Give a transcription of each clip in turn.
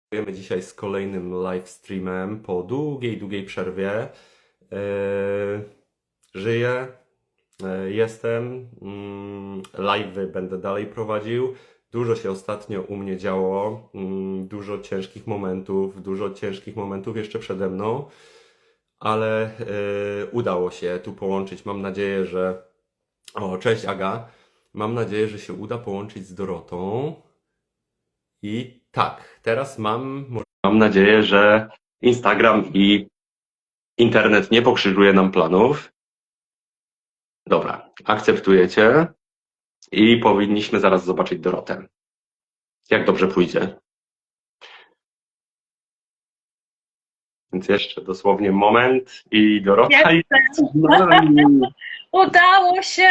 Startujemy dzisiaj z kolejnym live streamem po długiej przerwie. Żyję, jestem, live'y będę dalej prowadził. Dużo się ostatnio u mnie działo, dużo ciężkich momentów jeszcze przede mną, ale udało się tu połączyć. Mam nadzieję, że... O, cześć Aga. Mam nadzieję, że się uda połączyć z Dorotą. I tak, teraz mam nadzieję, że Instagram i internet nie pokrzyżuje nam planów. Dobra, akceptujecie i powinniśmy zaraz zobaczyć Dorotę. Jak dobrze pójdzie. Więc jeszcze dosłownie moment i Dorota jest Jestem. z nami. Udało się.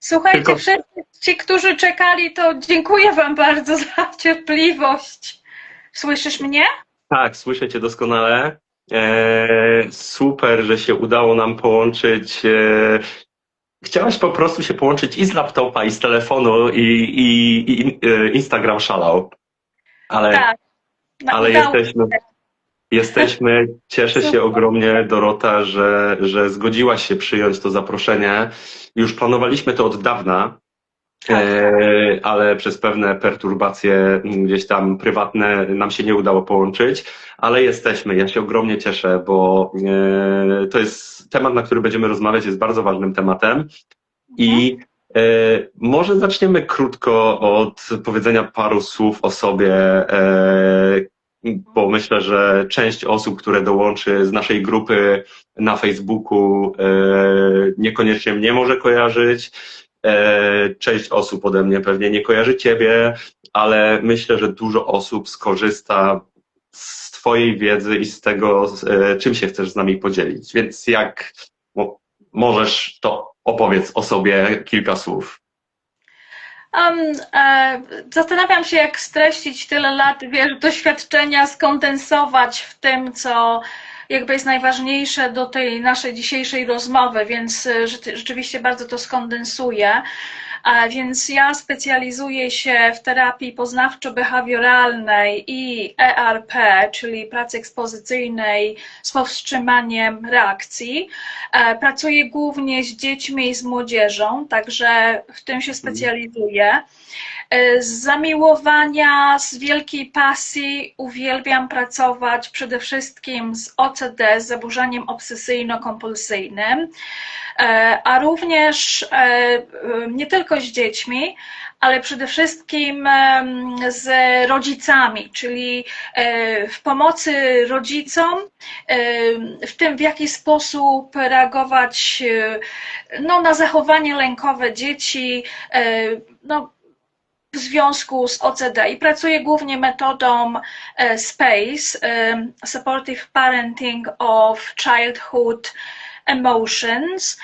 Słuchajcie, Tylko wszyscy ci, którzy czekali, to dziękuję Wam bardzo za cierpliwość. Słyszysz mnie? tak, słyszę Cię doskonale. Super, że się udało nam połączyć. Chciałaś po prostu się połączyć i z laptopa, i z telefonu, i Instagram szalał. Ale, Tak, no, ale udało jesteśmy. Cieszę się. się ogromnie, Dorota, że zgodziłaś się przyjąć to zaproszenie. Już planowaliśmy to od dawna, Tak, tak. ale przez pewne perturbacje gdzieś tam prywatne nam się nie udało połączyć, ale jesteśmy. Ja się ogromnie cieszę, bo to jest temat, na który będziemy rozmawiać, jest bardzo ważnym tematem. Mhm. I może zaczniemy krótko od powiedzenia paru słów o sobie, bo myślę, że część osób, które dołączy z naszej grupy na Facebooku, niekoniecznie mnie może kojarzyć. Część osób ode mnie pewnie nie kojarzy Ciebie, ale myślę, że dużo osób skorzysta z Twojej wiedzy i z tego, czym się chcesz z nami podzielić. Więc jak możesz, to opowiedz o sobie kilka słów. Zastanawiam się, jak streścić tyle lat, wiesz, doświadczenia, skondensować w tym, co jakby jest najważniejsze do tej naszej dzisiejszej rozmowy, więc rzeczywiście bardzo to skondensuję. A więc ja specjalizuję się w terapii poznawczo-behawioralnej i ERP, czyli pracy ekspozycyjnej z powstrzymaniem reakcji. Pracuję głównie z dziećmi i z młodzieżą, także w tym się specjalizuję. Z zamiłowania, z wielkiej pasji uwielbiam pracować przede wszystkim z OCD, z zaburzeniem obsesyjno-kompulsyjnym, a również nie tylko z dziećmi, ale przede wszystkim z rodzicami, czyli w pomocy rodzicom, w tym w jaki sposób reagować no, na zachowanie lękowe dzieci, no, w związku z OCD i pracuję głównie metodą SPACE, Supportive Parenting of Childhood Emotions,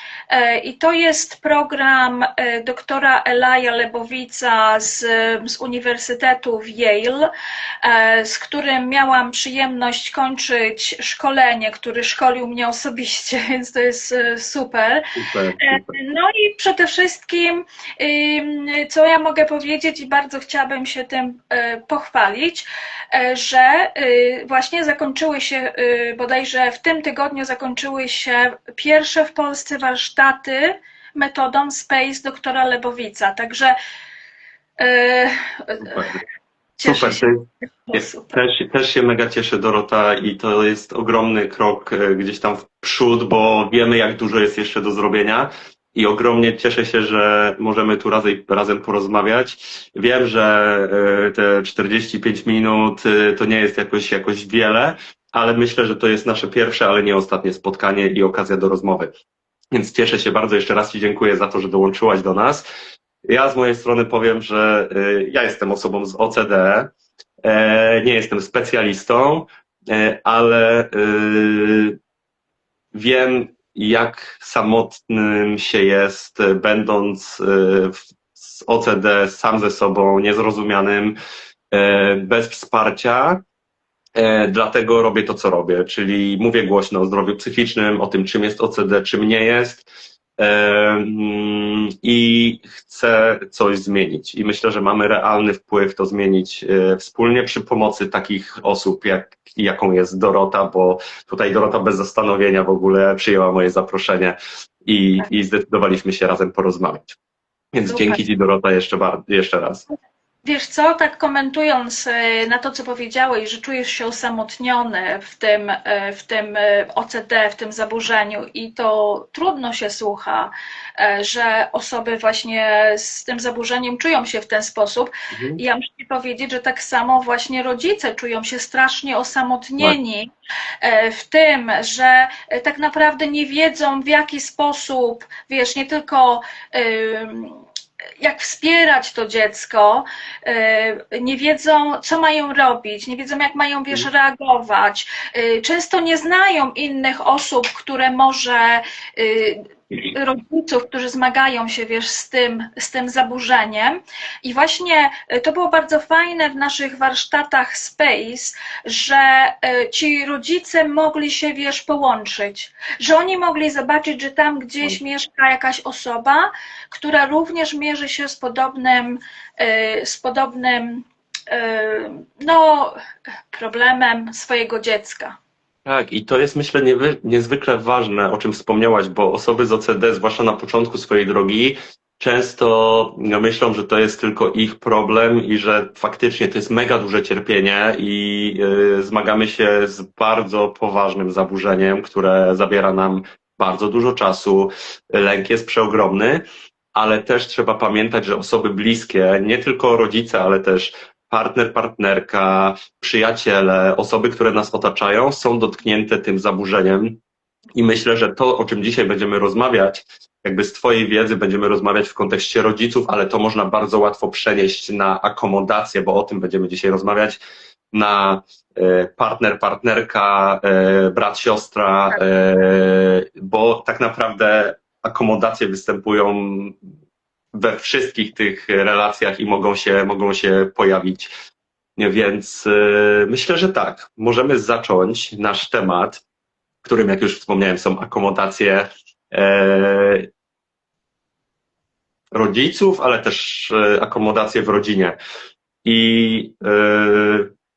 i to jest program doktora Elaja Lebowica z Uniwersytetu w Yale, z którym miałam przyjemność kończyć szkolenie, który szkolił mnie osobiście, więc to jest super. Super, super. No i przede wszystkim, co ja mogę powiedzieć i bardzo chciałabym się tym pochwalić, że właśnie zakończyły się, bodajże w tym tygodniu zakończyły się pierwsze w Polsce warsztaty metodą SPACE doktora Lebowica. Także Super. cieszę Super. się. Było super. Też się mega cieszę, Dorota, i to jest ogromny krok gdzieś tam w przód, bo wiemy, jak dużo jest jeszcze do zrobienia. I ogromnie cieszę się, że możemy tu razem porozmawiać. Wiem, że te 45 minut to nie jest jakoś wiele, ale myślę, że to jest nasze pierwsze, ale nie ostatnie spotkanie i okazja do rozmowy. Więc cieszę się bardzo. Jeszcze raz Ci dziękuję za to, że dołączyłaś do nas. Ja z mojej strony powiem, że ja jestem osobą z OCD. Nie jestem specjalistą, ale wiem, jak samotnym się jest, będąc z OCD sam ze sobą, niezrozumianym, bez wsparcia. Dlatego robię to, co robię, czyli mówię głośno o zdrowiu psychicznym, o tym, czym jest OCD, czym nie jest. i chce coś zmienić. I myślę, że mamy realny wpływ to zmienić wspólnie przy pomocy takich osób, jaką jest Dorota, bo tutaj Dorota bez zastanowienia w ogóle przyjęła moje zaproszenie i zdecydowaliśmy się razem porozmawiać. Więc Super. dzięki Ci, Dorota, jeszcze raz. Wiesz co, tak komentując na to, co powiedziałeś, że czujesz się osamotniony w tym OCD, w tym zaburzeniu i to trudno się słucha, że osoby właśnie z tym zaburzeniem czują się w ten sposób. Mhm. I ja muszę Ci powiedzieć, że tak samo właśnie rodzice czują się strasznie osamotnieni w tym, że tak naprawdę nie wiedzą, w jaki sposób, wiesz, nie tylko jak wspierać to dziecko, nie wiedzą, co mają robić, nie wiedzą, jak mają, wiesz, reagować. Często nie znają innych osób, które może rodziców, którzy zmagają się, wiesz, z tym zaburzeniem. I właśnie to było bardzo fajne w naszych warsztatach Space, że ci rodzice mogli się, wiesz, połączyć, że oni mogli zobaczyć, że tam gdzieś mieszka jakaś osoba, która również mierzy się z podobnym no, problemem swojego dziecka. Tak, i to jest, myślę, niezwykle ważne, o czym wspomniałaś, bo osoby z OCD, zwłaszcza na początku swojej drogi, często myślą, że to jest tylko ich problem i że faktycznie to jest mega duże cierpienie i zmagamy się z bardzo poważnym zaburzeniem, które zabiera nam bardzo dużo czasu. Lęk jest przeogromny, ale też trzeba pamiętać, że osoby bliskie, nie tylko rodzice, ale też partner, partnerka, przyjaciele, osoby, które nas otaczają, są dotknięte tym zaburzeniem. I myślę, że to, o czym dzisiaj będziemy rozmawiać, jakby z Twojej wiedzy będziemy rozmawiać w kontekście rodziców, ale to można bardzo łatwo przenieść na akomodację, bo o tym będziemy dzisiaj rozmawiać, na partner, partnerka, brat, siostra, bo tak naprawdę akomodacje występują we wszystkich tych relacjach i mogą się pojawić. Więc myślę, że tak, możemy zacząć nasz temat, którym, jak już wspomniałem, są akomodacje rodziców, ale też akomodacje w rodzinie. I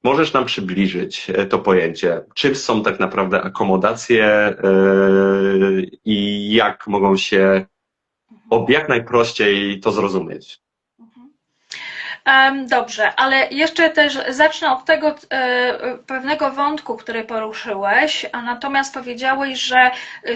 możesz nam przybliżyć to pojęcie. Czym są tak naprawdę akomodacje i jak mogą się jak najprościej to zrozumieć? Dobrze, ale jeszcze też zacznę od tego pewnego wątku, który poruszyłeś, a natomiast powiedziałeś, że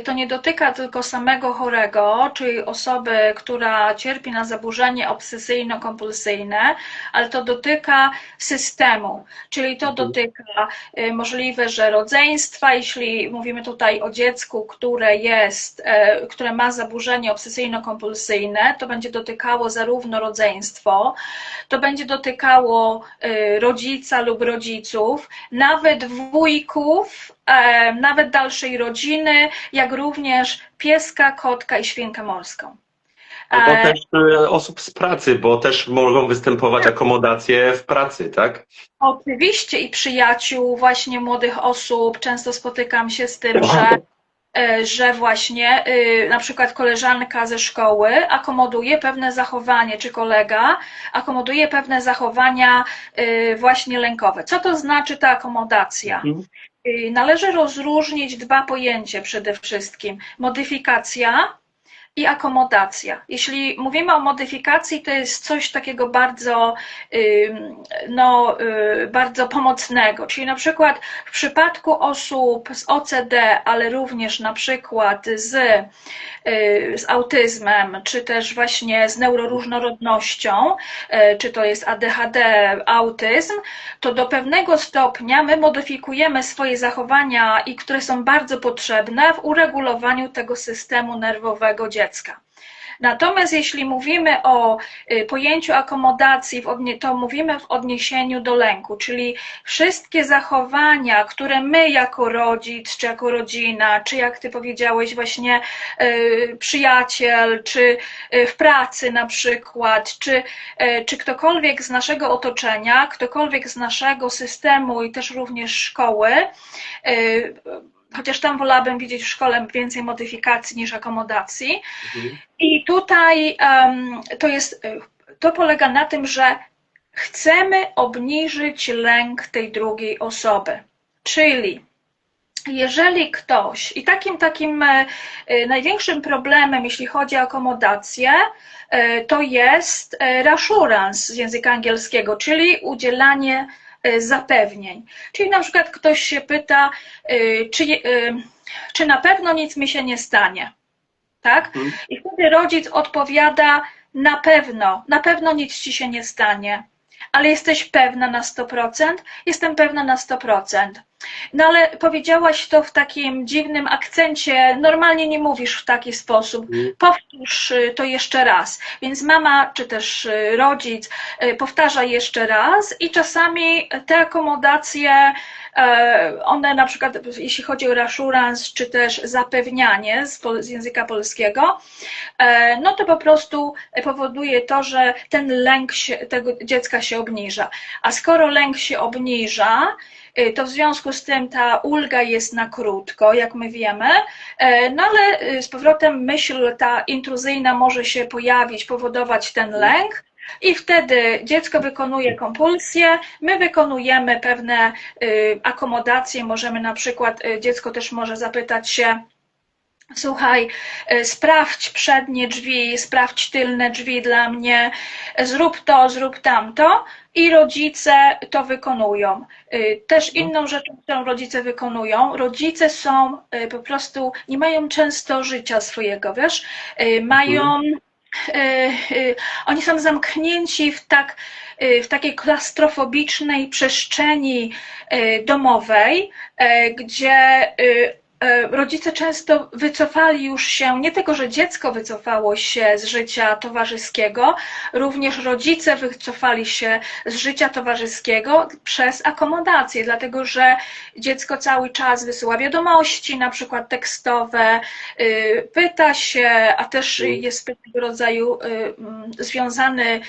to nie dotyka tylko samego chorego, czyli osoby, która cierpi na zaburzenie obsesyjno-kompulsyjne, ale to dotyka systemu, czyli to dotyka możliwe, że rodzeństwa, jeśli mówimy tutaj o dziecku, które ma zaburzenie obsesyjno-kompulsyjne, to będzie dotykało zarówno rodzeństwo, to będzie dotykało rodzica lub rodziców, nawet wujków, nawet dalszej rodziny, jak również pieska, kotka i świnkę morską. Albo też osób z pracy, bo też mogą występować akomodacje w pracy, tak? Oczywiście i przyjaciół, właśnie młodych osób. Często spotykam się z tym, że właśnie na przykład koleżanka ze szkoły akomoduje pewne zachowanie, czy kolega akomoduje pewne zachowania właśnie lękowe. Co to znaczy ta akomodacja? Należy rozróżnić dwa pojęcia przede wszystkim. Modyfikacja i akomodacja. Jeśli mówimy o modyfikacji, to jest coś takiego bardzo, bardzo pomocnego. Czyli na przykład w przypadku osób z OCD, ale również na przykład z autyzmem, czy też właśnie z neuroróżnorodnością, czy to jest ADHD, autyzm, to do pewnego stopnia my modyfikujemy swoje zachowania, i które są bardzo potrzebne w uregulowaniu tego systemu nerwowego dziecka. Natomiast jeśli mówimy o pojęciu akomodacji, to mówimy w odniesieniu do lęku, czyli wszystkie zachowania, które my jako rodzic, czy jako rodzina, czy jak ty powiedziałeś właśnie przyjaciel, czy w pracy na przykład, czy ktokolwiek z naszego otoczenia, ktokolwiek z naszego systemu i też również szkoły chociaż tam wolałabym widzieć w szkole więcej modyfikacji niż akomodacji. Mhm. I tutaj to polega na tym, że chcemy obniżyć lęk tej drugiej osoby. Czyli jeżeli ktoś, i takim największym problemem, jeśli chodzi o akomodację, to jest reassurance z języka angielskiego, czyli udzielanie zapewnień. Czyli na przykład ktoś się pyta, czy na pewno nic mi się nie stanie, tak? Mhm. I wtedy rodzic odpowiada, na pewno nic ci się nie stanie. Ale jesteś pewna na 100%? Jestem pewna na 100%. No ale powiedziałaś to w takim dziwnym akcencie, normalnie nie mówisz w taki sposób. Powtórz to jeszcze raz. Więc mama czy też rodzic powtarza jeszcze raz i czasami te akomodacje, one na przykład, jeśli chodzi o reassurance czy też zapewnianie z języka polskiego, no to po prostu powoduje to, że ten lęk tego dziecka się obniża. A skoro lęk się obniża, to w związku z tym ta ulga jest na krótko, jak my wiemy, no ale z powrotem myśl ta intruzyjna może się pojawić, powodować ten lęk i wtedy dziecko wykonuje kompulsję, my wykonujemy pewne akomodacje, możemy na przykład, dziecko też może zapytać się, słuchaj, sprawdź przednie drzwi, sprawdź tylne drzwi dla mnie, zrób to, zrób tamto i rodzice to wykonują. Też inną rzeczą, którą rodzice wykonują, rodzice są po prostu, nie mają często życia swojego, wiesz, oni są zamknięci w takiej klaustrofobicznej przestrzeni domowej, gdzie rodzice często wycofali już się, nie tylko, że dziecko wycofało się z życia towarzyskiego, również rodzice wycofali się z życia towarzyskiego przez akomodację, dlatego że dziecko cały czas wysyła wiadomości, na przykład tekstowe, pyta się, a też jest pewnego rodzaju związany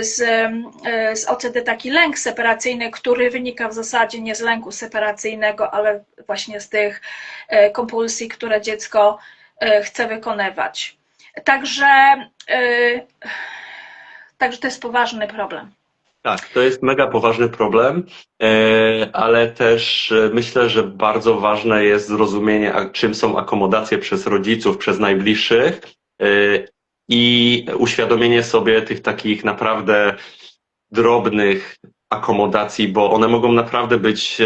z OCD taki lęk separacyjny, który wynika w zasadzie nie z lęku separacyjnego, ale właśnie z tych kompulsji, które dziecko chce wykonywać. Także to jest poważny problem. Tak, to jest mega poważny problem, ale też myślę, że bardzo ważne jest zrozumienie, czym są akomodacje przez rodziców, przez najbliższych i uświadomienie sobie tych takich naprawdę drobnych akomodacji, bo one mogą naprawdę być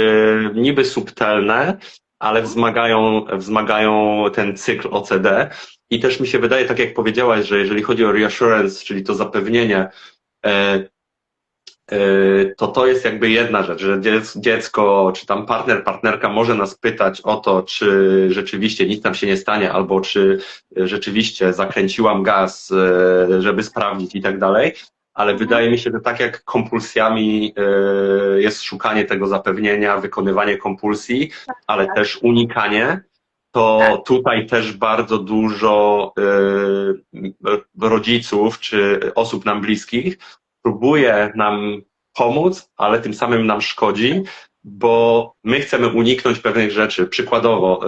niby subtelne, ale wzmagają ten cykl OCD. I też mi się wydaje, tak jak powiedziałaś, że jeżeli chodzi o reassurance, czyli to zapewnienie, to jest jakby jedna rzecz, że dziecko, czy tam partnerka może nas pytać o to, czy rzeczywiście nic nam się nie stanie, albo czy rzeczywiście zakręciłam gaz, żeby sprawdzić i tak dalej. Ale wydaje mi się, że tak jak kompulsjami jest szukanie tego zapewnienia, wykonywanie kompulsji, ale też unikanie, to tutaj też bardzo dużo rodziców czy osób nam bliskich próbuje nam pomóc, ale tym samym nam szkodzi, bo my chcemy uniknąć pewnych rzeczy. Przykładowo,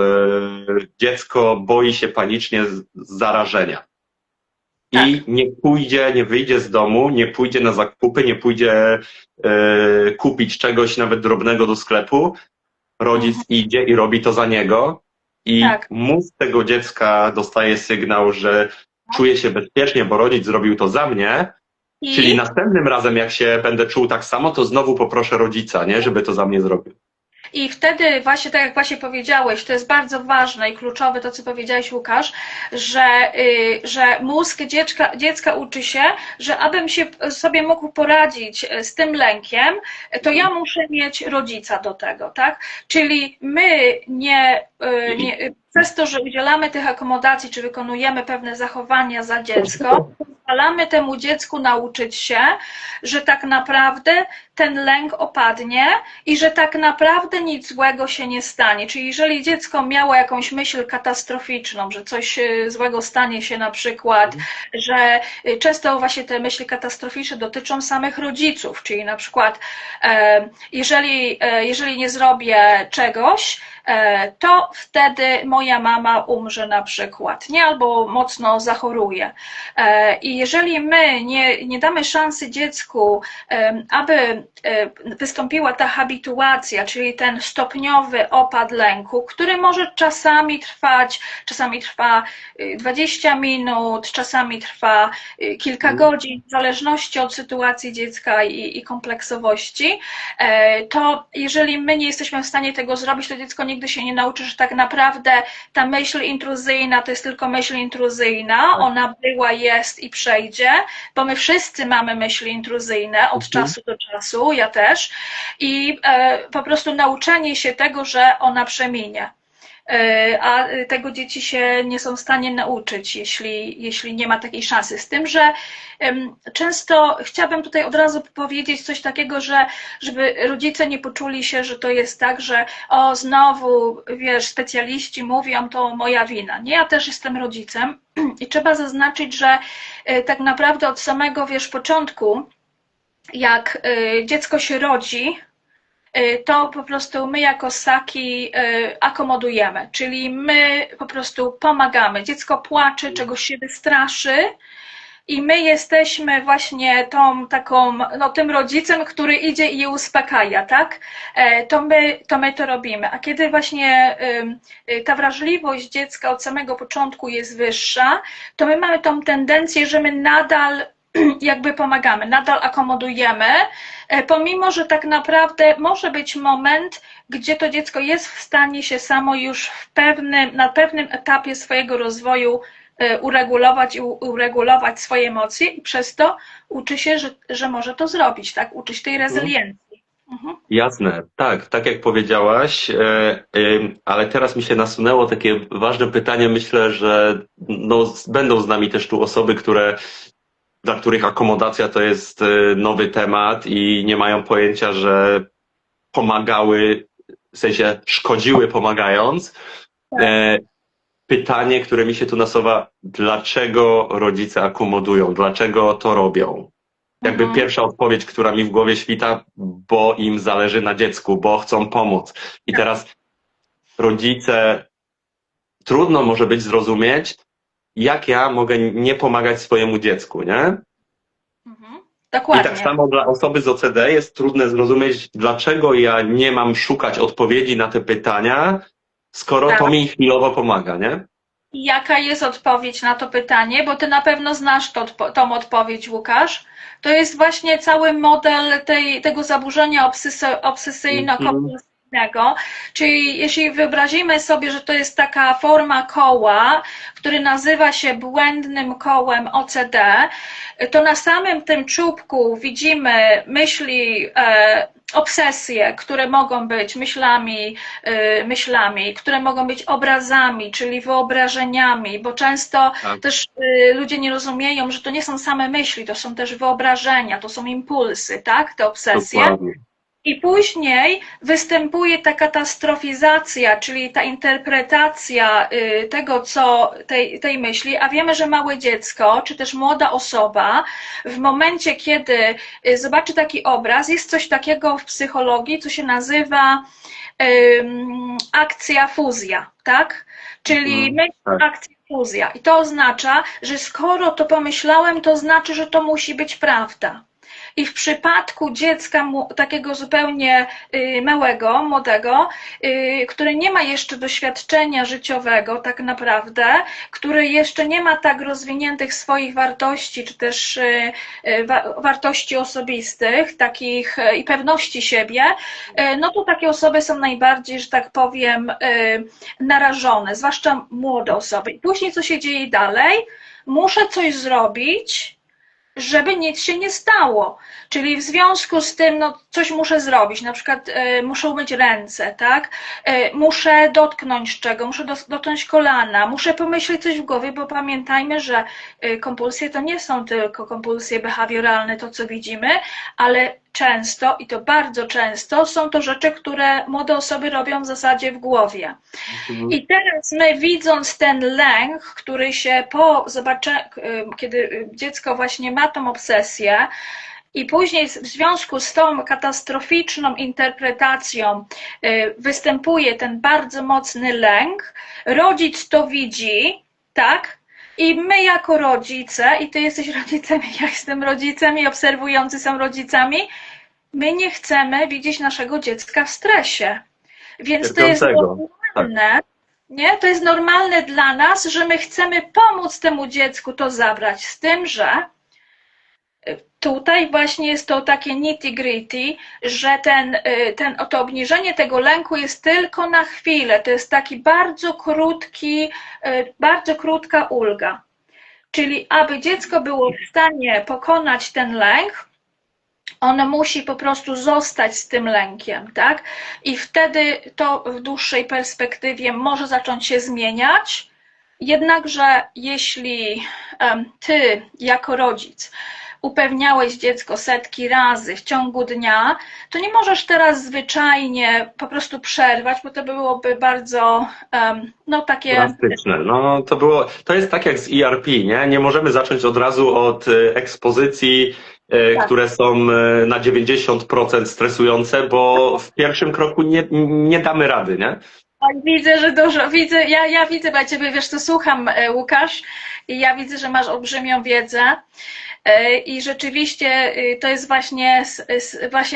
dziecko boi się panicznie zarażenia. I nie wyjdzie z domu, nie pójdzie na zakupy, nie pójdzie kupić czegoś nawet drobnego do sklepu. Rodzic idzie i robi to za niego i mózg tego dziecka dostaje sygnał, że czuje się bezpiecznie, bo rodzic zrobił to za mnie, czyli następnym razem jak się będę czuł tak samo, to znowu poproszę rodzica, nie, żeby to za mnie zrobił. I wtedy właśnie, tak jak właśnie powiedziałeś, to jest bardzo ważne i kluczowe to, co powiedziałeś, Łukasz, że mózg dziecka uczy się, że abym się sobie mógł poradzić z tym lękiem, to ja muszę mieć rodzica do tego, tak? Czyli my przez to, że udzielamy tych akomodacji, czy wykonujemy pewne zachowania za dziecko, pozwalamy temu dziecku nauczyć się, że tak naprawdę ten lęk opadnie i że tak naprawdę nic złego się nie stanie. Czyli jeżeli dziecko miało jakąś myśl katastroficzną, że coś złego stanie się na przykład, że często właśnie te myśli katastroficzne dotyczą samych rodziców, czyli na przykład jeżeli nie zrobię czegoś, to wtedy moja mama umrze na przykład, nie? Albo mocno zachoruje. I jeżeli my nie damy szansy dziecku, aby wystąpiła ta habituacja, czyli ten stopniowy opad lęku, który może czasami trwa 20 minut, czasami trwa kilka godzin, w zależności od sytuacji dziecka i kompleksowości, to jeżeli my nie jesteśmy w stanie tego zrobić, to dziecko nigdy się nie nauczy, że tak naprawdę ta myśl intruzyjna to jest tylko myśl intruzyjna, ona była, jest i przejdzie, bo my wszyscy mamy myśli intruzyjne od czasu do czasu, ja też, i po prostu nauczenie się tego, że ona przeminie. A tego dzieci się nie są w stanie nauczyć, jeśli nie ma takiej szansy. Z tym, że często chciałabym tutaj od razu powiedzieć coś takiego, żeby rodzice nie poczuli się, że to jest tak, że znowu, wiesz, specjaliści mówią, to moja wina. Nie, ja też jestem rodzicem i trzeba zaznaczyć, że tak naprawdę od samego, wiesz, początku, jak dziecko się rodzi, to po prostu my jako ssaki akomodujemy, czyli my po prostu pomagamy. Dziecko płacze, czegoś się wystraszy i my jesteśmy właśnie tym rodzicem, który idzie i je uspokaja, tak? To my to robimy. A kiedy właśnie ta wrażliwość dziecka od samego początku jest wyższa, to my mamy tą tendencję, że my nadal jakby pomagamy, nadal akomodujemy, pomimo że tak naprawdę może być moment, gdzie to dziecko jest w stanie się samo już na pewnym etapie swojego rozwoju uregulować i uregulować swoje emocje i przez to uczy się, że może to zrobić, tak? Uczy się tej rezyliencji. Jasne, tak jak powiedziałaś, ale teraz mi się nasunęło takie ważne pytanie. Myślę, że będą z nami też tu osoby, dla których akomodacja to jest nowy temat i nie mają pojęcia, że pomagały, w sensie szkodziły pomagając. Pytanie, które mi się tu nasuwa, dlaczego rodzice akomodują, dlaczego to robią? Jakby pierwsza odpowiedź, która mi w głowie świta, bo im zależy na dziecku, bo chcą pomóc. I teraz rodzice, trudno może być zrozumieć, jak ja mogę nie pomagać swojemu dziecku, nie? Dokładnie. I tak samo dla osoby z OCD jest trudne zrozumieć, dlaczego ja nie mam szukać odpowiedzi na te pytania, skoro to mi chwilowo pomaga, nie? I jaka jest odpowiedź na to pytanie? Bo ty na pewno znasz tą odpowiedź, Łukasz. To jest właśnie cały model tego zaburzenia obsesyjno-kompulsyjnego. Czyli jeśli wyobrazimy sobie, że to jest taka forma koła, który nazywa się błędnym kołem OCD, to na samym tym czubku widzimy myśli, obsesje, które mogą być myślami, które mogą być obrazami, czyli wyobrażeniami, bo często też ludzie nie rozumieją, że to nie są same myśli, to są też wyobrażenia, to są impulsy, tak? Te obsesje. Dokładnie. I później występuje ta katastrofizacja, czyli ta interpretacja tej myśli, a wiemy, że małe dziecko, czy też młoda osoba, w momencie, kiedy zobaczy taki obraz, jest coś takiego w psychologii, co się nazywa akcja fuzja, tak? Czyli myśl, akcja, fuzja. I to oznacza, że skoro to pomyślałem, to znaczy, że to musi być prawda. I w przypadku dziecka takiego zupełnie małego, młodego, który nie ma jeszcze doświadczenia życiowego tak naprawdę, który jeszcze nie ma tak rozwiniętych swoich wartości, czy też wartości osobistych, takich i pewności siebie, no to takie osoby są najbardziej, że tak powiem, narażone, zwłaszcza młode osoby. I później co się dzieje dalej? Muszę coś zrobić, żeby nic się nie stało. Czyli w związku z tym, no coś muszę zrobić, na przykład muszę umyć ręce, tak? Muszę dotknąć czego, muszę dotknąć kolana, muszę pomyśleć coś w głowie, bo pamiętajmy, że kompulsje to nie są tylko kompulsje behawioralne, to co widzimy, ale często, i to bardzo często, są to rzeczy, które młode osoby robią w zasadzie w głowie. I teraz my, widząc ten lęk, który się kiedy dziecko właśnie ma tą obsesję, i później w związku z tą katastroficzną interpretacją występuje ten bardzo mocny lęk, rodzic to widzi, tak? I my jako rodzice, i ty jesteś rodzicem, ja jestem rodzicem i obserwujący są rodzicami, my nie chcemy widzieć naszego dziecka w stresie. Więc to jest Cierpiącego. Tak. normalne, nie? To jest normalne dla nas, że my chcemy pomóc temu dziecku to zabrać, z tym, że tutaj właśnie jest to takie nitty-gritty, że to obniżenie tego lęku jest tylko na chwilę. To jest taki bardzo krótka ulga. Czyli aby dziecko było w stanie pokonać ten lęk, ono musi po prostu zostać z tym lękiem, tak? I wtedy to w dłuższej perspektywie może zacząć się zmieniać. Jednakże jeśli ty jako rodzic upewniałeś dziecko setki razy w ciągu dnia, to nie możesz teraz zwyczajnie po prostu przerwać, bo to byłoby bardzo no takie... Drastyczne. No, to jest tak jak z ERP, nie? Nie możemy zacząć od razu od ekspozycji, Tak. które są na 90% stresujące, bo w pierwszym kroku nie damy rady, nie? Widzę, że dużo, ja widzę, bo ja ciebie, wiesz, co słucham, Łukasz, i ja widzę, że masz olbrzymią wiedzę. I rzeczywiście to jest właśnie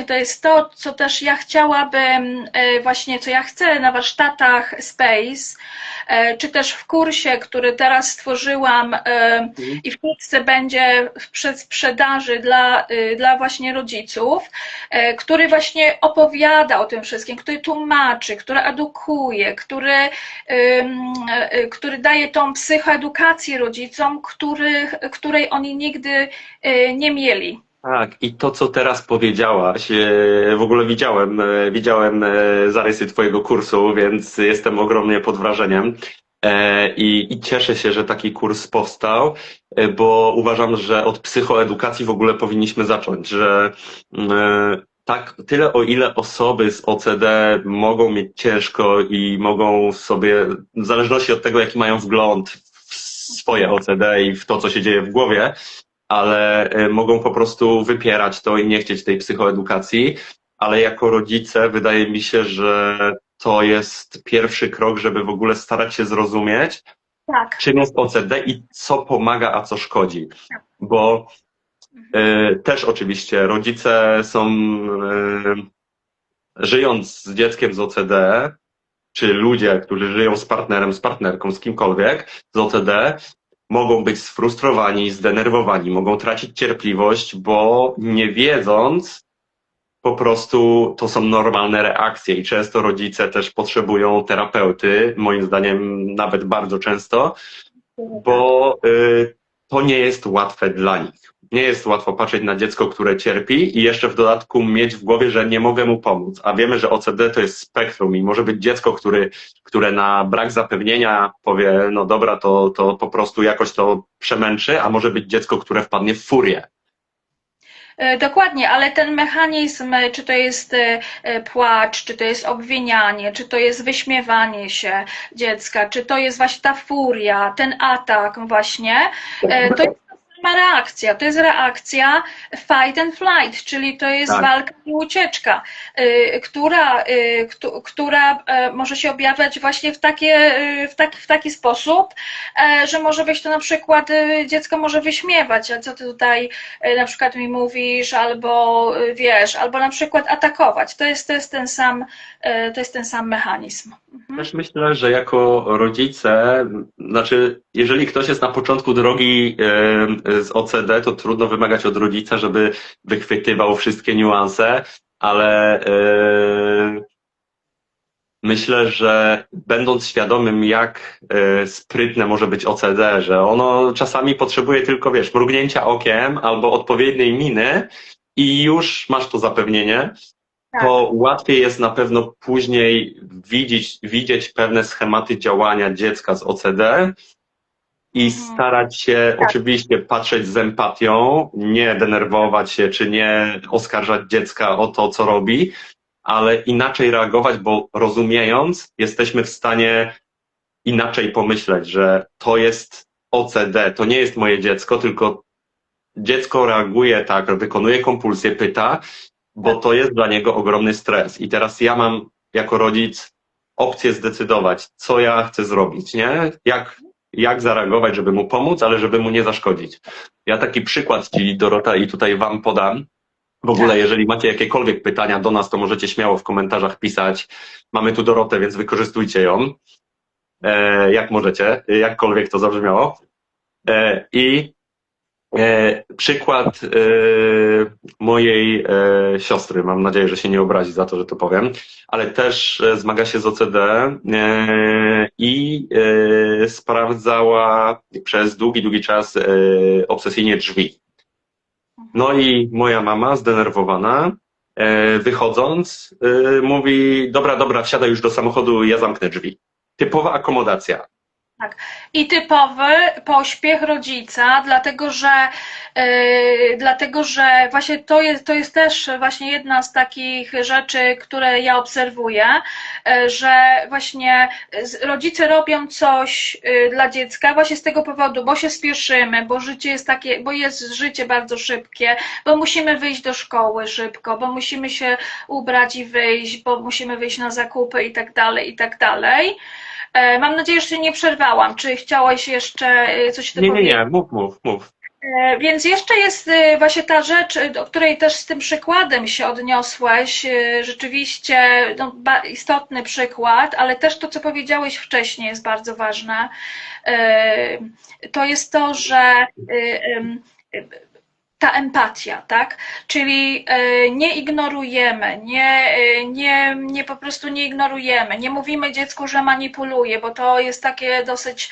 to jest to, co też ja chciałabym, właśnie co ja chcę na warsztatach Space, czy też w kursie, który teraz stworzyłam i wkrótce będzie w przedsprzedaży dla właśnie rodziców, który właśnie opowiada o tym wszystkim, który tłumaczy, który edukuje, który daje tą psychoedukację rodzicom, której oni nigdy nie mieli. Tak, i to, co teraz powiedziałaś, w ogóle widziałem zarysy twojego kursu, więc jestem ogromnie pod wrażeniem. I cieszę się, że taki kurs powstał, bo uważam, że od psychoedukacji w ogóle powinniśmy zacząć, że tak, tyle o ile osoby z OCD mogą mieć ciężko i mogą sobie, w zależności od tego, jaki mają wgląd w swoje OCD i w to, co się dzieje w głowie, ale mogą po prostu wypierać to i nie chcieć tej psychoedukacji, ale jako rodzice wydaje mi się, że to jest pierwszy krok, żeby w ogóle starać się zrozumieć, Tak. czym jest OCD i co pomaga, a co szkodzi. Bo też oczywiście rodzice są, żyjąc z dzieckiem z OCD, czy ludzie, którzy żyją z partnerem, z partnerką, z kimkolwiek z OCD, mogą być sfrustrowani, zdenerwowani, mogą tracić cierpliwość, bo nie wiedząc, po prostu to są normalne reakcje i często rodzice też potrzebują terapeuty, moim zdaniem nawet bardzo często, bo to nie jest łatwe dla nich. Nie jest łatwo patrzeć na dziecko, które cierpi i jeszcze w dodatku mieć w głowie, że nie mogę mu pomóc. A wiemy, że OCD to jest spektrum i może być dziecko, które na brak zapewnienia powie, no dobra, to po prostu jakoś to przemęczy, a może być dziecko, które wpadnie w furię. Dokładnie, ale ten mechanizm, czy to jest płacz, czy to jest obwinianie, czy to jest wyśmiewanie się dziecka, czy to jest właśnie ta furia, ten atak właśnie, to jest ta sama reakcja. To jest reakcja fight and flight, czyli to jest Tak. walka i ucieczka, która może się objawiać właśnie w taki sposób, że może być to na przykład dziecko może wyśmiewać, a co ty tutaj na przykład mi mówisz, albo wiesz, albo na przykład atakować. To jest ten sam mechanizm. Też myślę, że jako rodzice, znaczy, jeżeli ktoś jest na początku drogi z OCD, to trudno wymagać od rodzica, żeby wychwytywał wszystkie niuanse, ale myślę, że będąc świadomym, jak sprytne może być OCD, że ono czasami potrzebuje tylko, wiesz, mrugnięcia okiem albo odpowiedniej miny i już masz to zapewnienie, to łatwiej jest na pewno później widzieć pewne schematy działania dziecka z OCD i starać się oczywiście patrzeć z empatią, nie denerwować się czy nie oskarżać dziecka o to, co robi, ale inaczej reagować, bo rozumiejąc, jesteśmy w stanie inaczej pomyśleć, że to jest OCD, to nie jest moje dziecko, tylko dziecko reaguje tak, wykonuje kompulsję, pyta, bo to jest dla niego ogromny stres. I teraz ja mam jako rodzic opcję zdecydować, co ja chcę zrobić, nie? Jak zareagować, żeby mu pomóc, ale żeby mu nie zaszkodzić. Ja taki przykład Ci, Dorota, i tutaj Wam podam. W ogóle, jeżeli macie jakiekolwiek pytania do nas, to możecie śmiało w komentarzach pisać. Mamy tu Dorotę, więc wykorzystujcie ją, jak możecie, jakkolwiek to zabrzmiało. Przykład mojej siostry, mam nadzieję, że się nie obrazi za to, że to powiem, ale też zmaga się z OCD i sprawdzała przez długi czas obsesyjnie drzwi. No i moja mama, zdenerwowana, wychodząc, mówi: dobra, wsiadaj już do samochodu, ja zamknę drzwi. Typowa akomodacja. Tak. I typowy pośpiech rodzica, dlatego że właśnie to jest też właśnie jedna z takich rzeczy, które ja obserwuję, że właśnie rodzice robią coś dla dziecka właśnie z tego powodu, bo się spieszymy, bo życie jest takie, bo jest życie bardzo szybkie, bo musimy wyjść do szkoły szybko, bo musimy się ubrać i wyjść, bo musimy wyjść na zakupy i tak dalej, i tak dalej. Mam nadzieję, że się nie przerwałam. Czy chciałeś jeszcze coś powiedzieć? Nie, mów. Więc jeszcze jest właśnie ta rzecz, do której też z tym przykładem się odniosłeś. Rzeczywiście no, istotny przykład, ale też to, co powiedziałeś wcześniej, jest bardzo ważne. To jest to, że ta empatia, tak? Czyli nie ignorujemy, nie po prostu nie ignorujemy, nie mówimy dziecku, że manipuluje, bo to jest takie dosyć,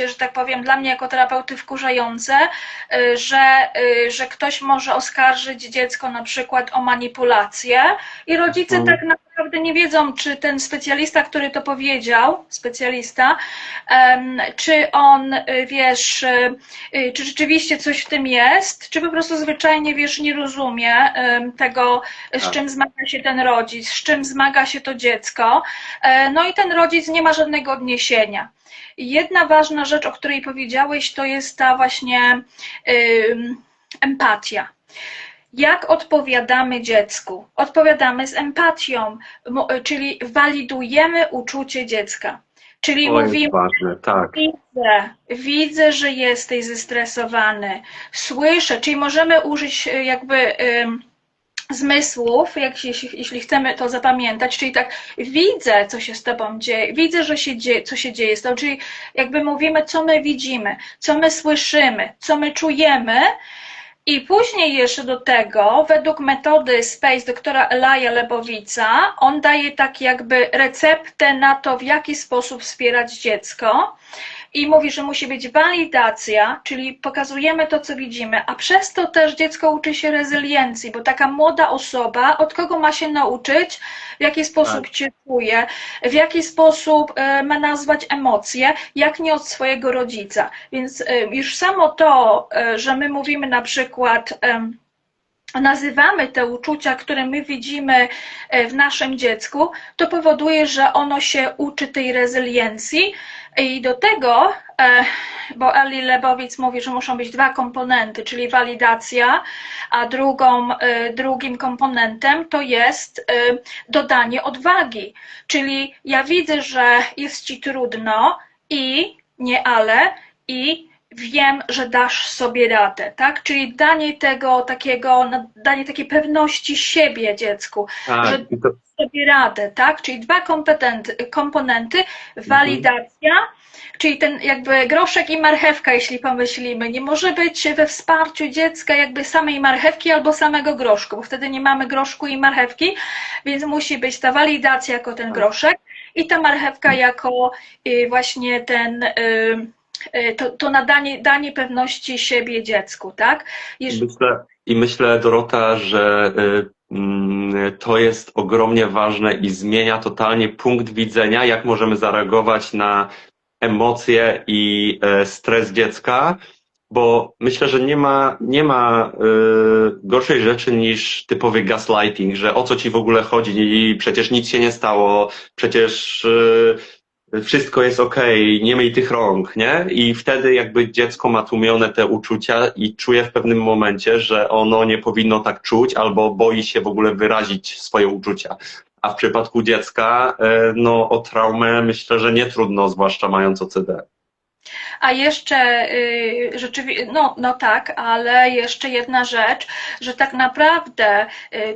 że tak powiem, dla mnie jako terapeuty wkurzające, że ktoś może oskarżyć dziecko na przykład o manipulację i rodzice tak naprawdę nie wiedzą, czy ten specjalista, który to powiedział, czy on, wiesz, czy rzeczywiście coś w tym jest, czy po prostu zwyczajnie, wiesz, nie rozumie tego, z czym zmaga się ten rodzic, z czym zmaga się to dziecko. No i ten rodzic nie ma żadnego odniesienia. Jedna ważna rzecz, o której powiedziałeś, to jest ta właśnie empatia. Jak odpowiadamy dziecku? Odpowiadamy z empatią, czyli walidujemy uczucie dziecka. Czyli mówimy, ważne, tak. widzę, że jesteś zestresowany, słyszę, czyli możemy użyć jakby zmysłów, jeśli chcemy to zapamiętać, czyli tak, widzę, co się z tobą dzieje, widzę, że co się dzieje z tobą, czyli jakby mówimy, co my widzimy, co my słyszymy, co my czujemy. I później jeszcze do tego, według metody SPACE doktora Elaja Lebowica, on daje tak jakby receptę na to, w jaki sposób wspierać dziecko. I mówi, że musi być walidacja, czyli pokazujemy to, co widzimy, a przez to też dziecko uczy się rezyliencji, bo taka młoda osoba od kogo ma się nauczyć, w jaki sposób się czuje, w jaki sposób ma nazwać emocje, jak nie od swojego rodzica. Więc już samo to, że my mówimy na przykład, nazywamy te uczucia, które my widzimy w naszym dziecku, to powoduje, że ono się uczy tej rezyliencji. I do tego, bo Eli Lebowic mówi, że muszą być dwa komponenty, czyli walidacja, a drugim komponentem to jest dodanie odwagi. Czyli ja widzę, że jest ci trudno i nie ale, i wiem, że dasz sobie radę, tak? Czyli danie takiej pewności siebie dziecku, że dasz sobie radę, tak? Czyli dwa komponenty, walidacja, czyli ten jakby groszek i marchewka, jeśli pomyślimy. Nie może być we wsparciu dziecka jakby samej marchewki albo samego groszku, bo wtedy nie mamy groszku i marchewki, więc musi być ta walidacja jako ten groszek i ta marchewka jako właśnie to danie pewności siebie dziecku, tak? Myślę, Dorota, że to jest ogromnie ważne i zmienia totalnie punkt widzenia, jak możemy zareagować na emocje i stres dziecka, bo myślę, że nie ma gorszej rzeczy niż typowy gaslighting, że o co ci w ogóle chodzi, przecież nic się nie stało, przecież wszystko jest okej, nie myj tych rąk, nie? I wtedy jakby dziecko ma tłumione te uczucia i czuje w pewnym momencie, że ono nie powinno tak czuć albo boi się w ogóle wyrazić swoje uczucia. A w przypadku dziecka, no o traumę myślę, że nie trudno, zwłaszcza mając OCD. A jeszcze rzeczywiście, no tak, ale jeszcze jedna rzecz, że tak naprawdę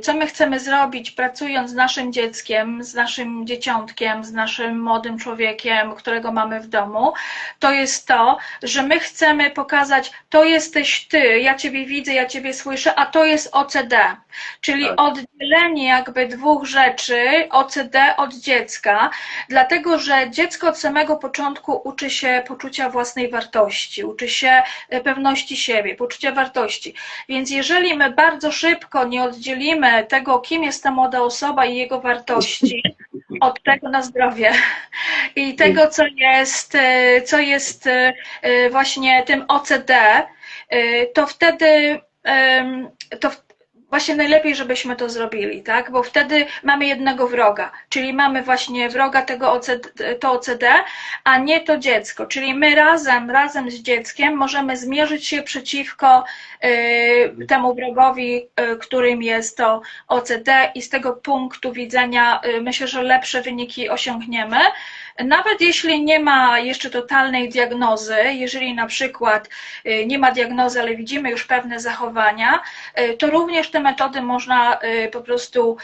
co my chcemy zrobić, pracując z naszym dzieckiem, z naszym dzieciątkiem, z naszym młodym człowiekiem, którego mamy w domu, to jest to, że my chcemy pokazać, to jesteś ty, ja ciebie widzę, ja ciebie słyszę, a to jest OCD. Czyli Tak. oddzielenie jakby dwóch rzeczy, OCD od dziecka, dlatego że dziecko od samego początku uczy się poczucia własnej wartości, uczy się pewności siebie, poczucia wartości. Więc jeżeli my bardzo szybko nie oddzielimy tego, kim jest ta młoda osoba i jego wartości, od tego na zdrowie i tego, co jest właśnie tym OCD, to wtedy to właśnie najlepiej, żebyśmy to zrobili, tak? Bo wtedy mamy jednego wroga, czyli mamy właśnie wroga to OCD, a nie to dziecko. Czyli my razem z dzieckiem możemy zmierzyć się przeciwko temu wrogowi, którym jest to OCD i z tego punktu widzenia myślę, że lepsze wyniki osiągniemy. Nawet jeśli nie ma jeszcze totalnej diagnozy, jeżeli na przykład nie ma diagnozy, ale widzimy już pewne zachowania, to również te metody można po prostu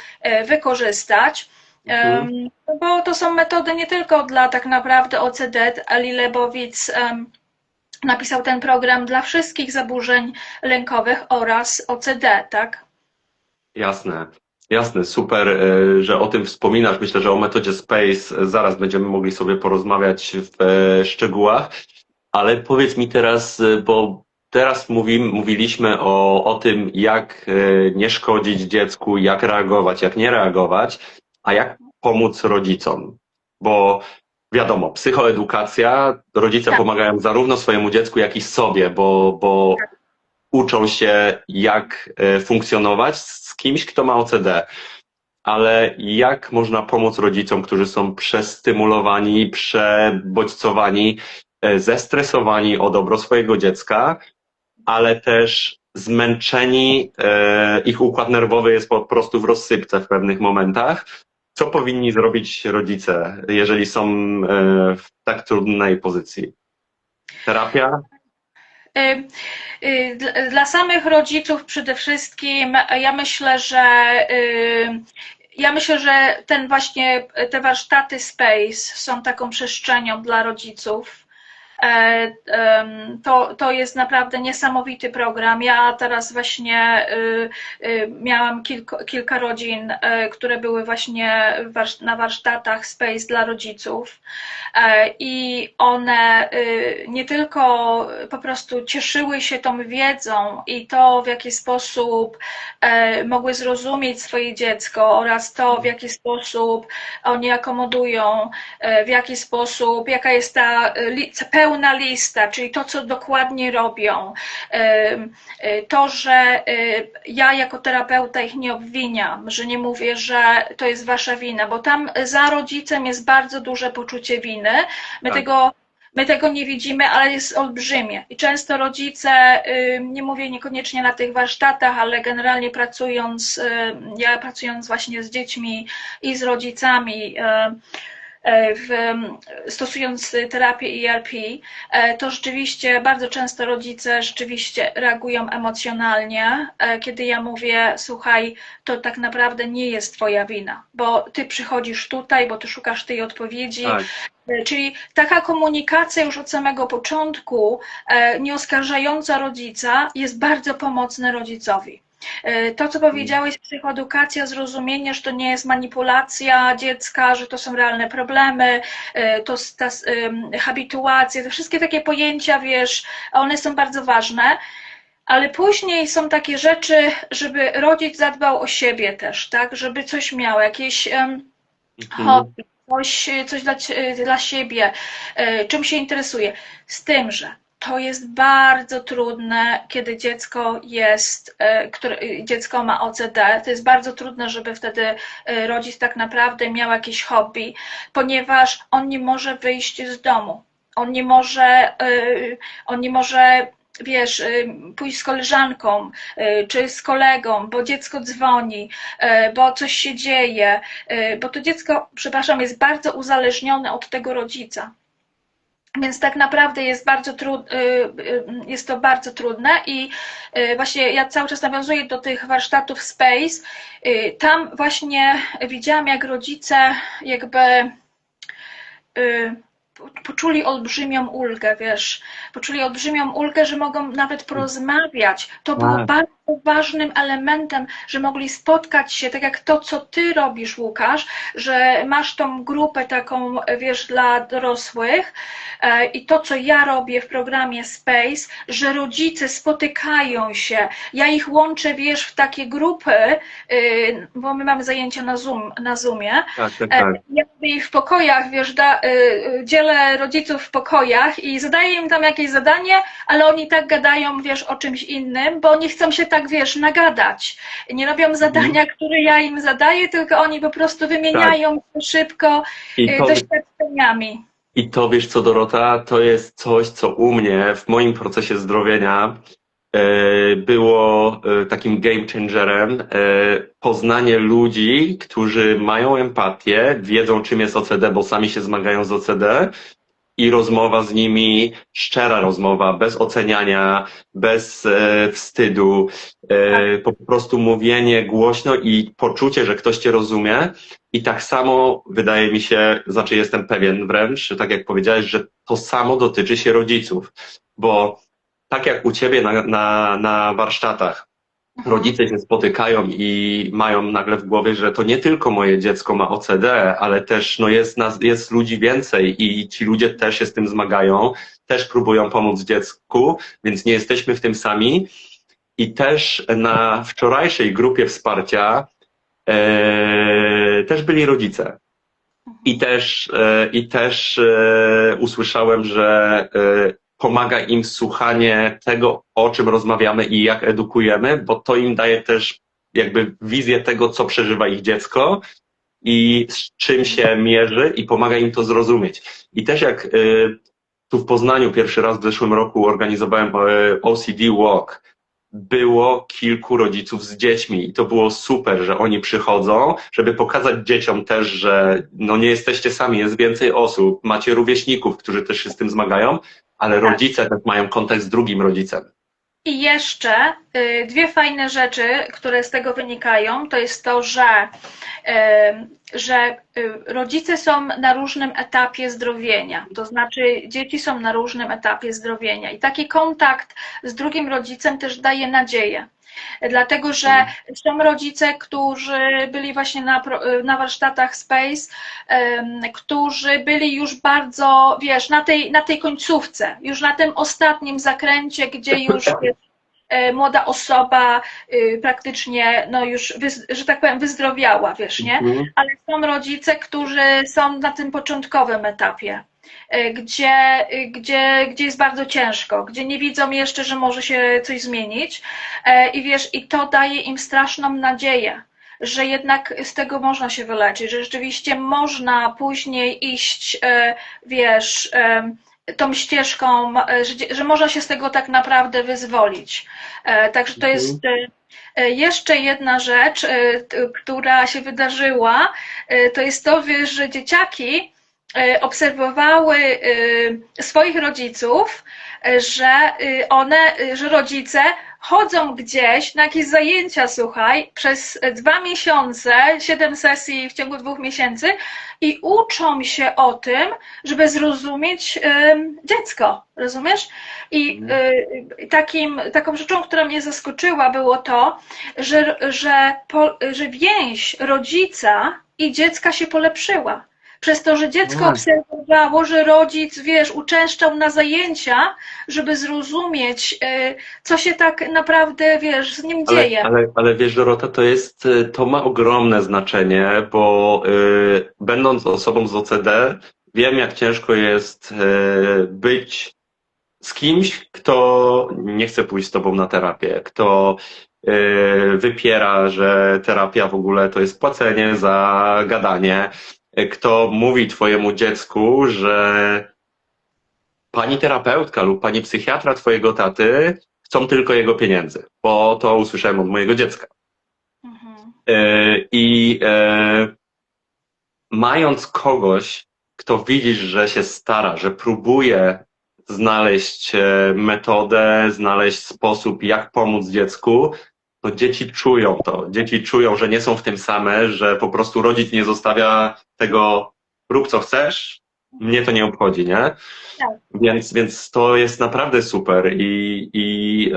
wykorzystać. Mhm. Bo to są metody nie tylko dla tak naprawdę OCD, Ali Lebowitz napisał ten program dla wszystkich zaburzeń lękowych oraz OCD, tak? Jasne, jasne, super, że o tym wspominasz. Myślę, że o metodzie SPACE zaraz będziemy mogli sobie porozmawiać w szczegółach, ale powiedz mi teraz, bo teraz mówiliśmy o tym, jak nie szkodzić dziecku, jak reagować, jak nie reagować, a jak pomóc rodzicom. Bo wiadomo, psychoedukacja, rodzice Tak. pomagają zarówno swojemu dziecku, jak i sobie, bo uczą się, jak funkcjonować z kimś, kto ma OCD. Ale jak można pomóc rodzicom, którzy są przestymulowani, przebodźcowani, zestresowani o dobro swojego dziecka, ale też zmęczeni, ich układ nerwowy jest po prostu w rozsypce w pewnych momentach. Co powinni zrobić rodzice, jeżeli są w tak trudnej pozycji? Terapia? Dla samych rodziców przede wszystkim ja myślę, że te warsztaty Space są taką przestrzenią dla rodziców. To jest naprawdę niesamowity program. Ja teraz właśnie miałam kilka rodzin, które były właśnie na warsztatach Space dla rodziców i one nie tylko po prostu cieszyły się tą wiedzą i to, w jaki sposób mogły zrozumieć swoje dziecko oraz to, w jaki sposób oni akomodują, w jaki sposób, jaka jest ta pełna lista, czyli to, co dokładnie robią. To, że ja jako terapeuta ich nie obwiniam, że nie mówię, że to jest wasza wina, bo tam za rodzicem jest bardzo duże poczucie winy. Tak. My tego nie widzimy, ale jest olbrzymie. I często rodzice, nie mówię niekoniecznie na tych warsztatach, ale generalnie ja pracując właśnie z dziećmi i z rodzicami, stosując terapię ERP, to rzeczywiście bardzo często rodzice rzeczywiście reagują emocjonalnie, kiedy ja mówię, słuchaj, to tak naprawdę nie jest twoja wina, bo ty przychodzisz tutaj, bo ty szukasz tej odpowiedzi. Tak. Czyli taka komunikacja już od samego początku, nie oskarżająca rodzica, jest bardzo pomocna rodzicowi. To, co powiedziałeś, psychoedukacja, zrozumienie, że to nie jest manipulacja dziecka, że to są realne problemy, habituacje, te wszystkie takie pojęcia, wiesz, one są bardzo ważne, ale później są takie rzeczy, żeby rodzic zadbał o siebie też, tak, żeby coś miał, jakieś hobby, coś dla siebie, czym się interesuje. Z tym, że to jest bardzo trudne, kiedy dziecko jest, dziecko ma OCD. To jest bardzo trudne, żeby wtedy rodzic tak naprawdę miał jakieś hobby, ponieważ on nie może wyjść z domu. On nie może, wiesz, pójść z koleżanką czy z kolegą, bo dziecko dzwoni, bo coś się dzieje, bo to dziecko, przepraszam, jest bardzo uzależnione od tego rodzica. Więc tak naprawdę jest to bardzo trudne i właśnie ja cały czas nawiązuję do tych warsztatów Space. Tam właśnie widziałam, jak rodzice jakby poczuli olbrzymią ulgę, wiesz, poczuli olbrzymią ulgę, że mogą nawet porozmawiać. To było bardzo ważnym elementem, że mogli spotkać się, tak jak to, co ty robisz, Łukasz, że masz tą grupę taką, wiesz, dla dorosłych i to, co ja robię w programie Space, że rodzice spotykają się. Ja ich łączę, wiesz, w takie grupy, bo my mamy zajęcia na Zoomie. Tak. Ja robię ich w pokojach, wiesz, dzielę rodziców w pokojach i zadaję im tam jakieś zadanie, ale oni tak gadają, wiesz, o czymś innym, bo nie chcą się tak, wiesz, nagadać. Nie robią zadania, które ja im zadaję, tylko oni po prostu wymieniają się szybko doświadczeniami. I to, wiesz co, Dorota, to jest coś, co u mnie w moim procesie zdrowienia było takim game changerem. Poznanie ludzi, którzy mają empatię, wiedzą czym jest OCD, bo sami się zmagają z OCD i rozmowa z nimi, szczera rozmowa, bez oceniania, bez wstydu, po prostu mówienie głośno i poczucie, że ktoś cię rozumie. I tak samo wydaje mi się, znaczy jestem pewien wręcz, tak jak powiedziałeś, że to samo dotyczy się rodziców, bo tak jak u ciebie na warsztatach, rodzice się spotykają i mają nagle w głowie, że to nie tylko moje dziecko ma OCD, ale też no jest ludzi więcej i ci ludzie też się z tym zmagają, też próbują pomóc dziecku, więc nie jesteśmy w tym sami. I też na wczorajszej grupie wsparcia też byli rodzice. I też usłyszałem, że pomaga im słuchanie tego, o czym rozmawiamy i jak edukujemy, bo to im daje też jakby wizję tego, co przeżywa ich dziecko i z czym się mierzy i pomaga im to zrozumieć. I też jak tu w Poznaniu pierwszy raz w zeszłym roku organizowałem OCD Walk, było kilku rodziców z dziećmi i to było super, że oni przychodzą, żeby pokazać dzieciom też, że no nie jesteście sami, jest więcej osób, macie rówieśników, którzy też się z tym zmagają, ale rodzice też mają kontakt z drugim rodzicem. I jeszcze dwie fajne rzeczy, które z tego wynikają, to jest to, że rodzice są na różnym etapie zdrowienia, to znaczy dzieci są na różnym etapie zdrowienia i taki kontakt z drugim rodzicem też daje nadzieję. Dlatego, że są rodzice, którzy byli właśnie na warsztatach Space, którzy byli już bardzo, wiesz, na tej końcówce, już na tym ostatnim zakręcie, gdzie już młoda osoba praktycznie, no już, że tak powiem, wyzdrowiała, wiesz, nie? Ale są rodzice, którzy są na tym początkowym etapie, gdzie jest bardzo ciężko, gdzie nie widzą jeszcze, że może się coś zmienić i wiesz, i to daje im straszną nadzieję, że jednak z tego można się wyleczyć, że rzeczywiście można później iść, wiesz, tą ścieżką, że można się z tego tak naprawdę wyzwolić. Także to jest jeszcze jedna rzecz, która się wydarzyła, to jest to, wiesz, że dzieciaki obserwowały swoich rodziców, że rodzice chodzą gdzieś na jakieś zajęcia, słuchaj, przez 2 miesiące, 7 sesji w ciągu 2 miesięcy i uczą się o tym, żeby zrozumieć dziecko, rozumiesz? I taką rzeczą, która mnie zaskoczyła, było to, że więź rodzica i dziecka się polepszyła. Przez to, że dziecko obserwowało, że rodzic, wiesz, uczęszczał na zajęcia, żeby zrozumieć, co się tak naprawdę, wiesz, z nim dzieje. Ale wiesz, Dorota, to ma ogromne znaczenie, bo będąc osobą z OCD, wiem, jak ciężko jest być z kimś, kto nie chce pójść z tobą na terapię, kto wypiera, że terapia w ogóle to jest płacenie za gadanie, kto mówi twojemu dziecku, że pani terapeutka lub pani psychiatra twojego taty chcą tylko jego pieniędzy, bo to usłyszałem od mojego dziecka. Mhm. I mając kogoś, kto widzisz, że się stara, że próbuje znaleźć metodę, znaleźć sposób, jak pomóc dziecku, to dzieci czują to. Dzieci czują, że nie są w tym same, że po prostu rodzic nie zostawia tego, rób co chcesz, mnie to nie obchodzi, nie? Tak. Więc to jest naprawdę super i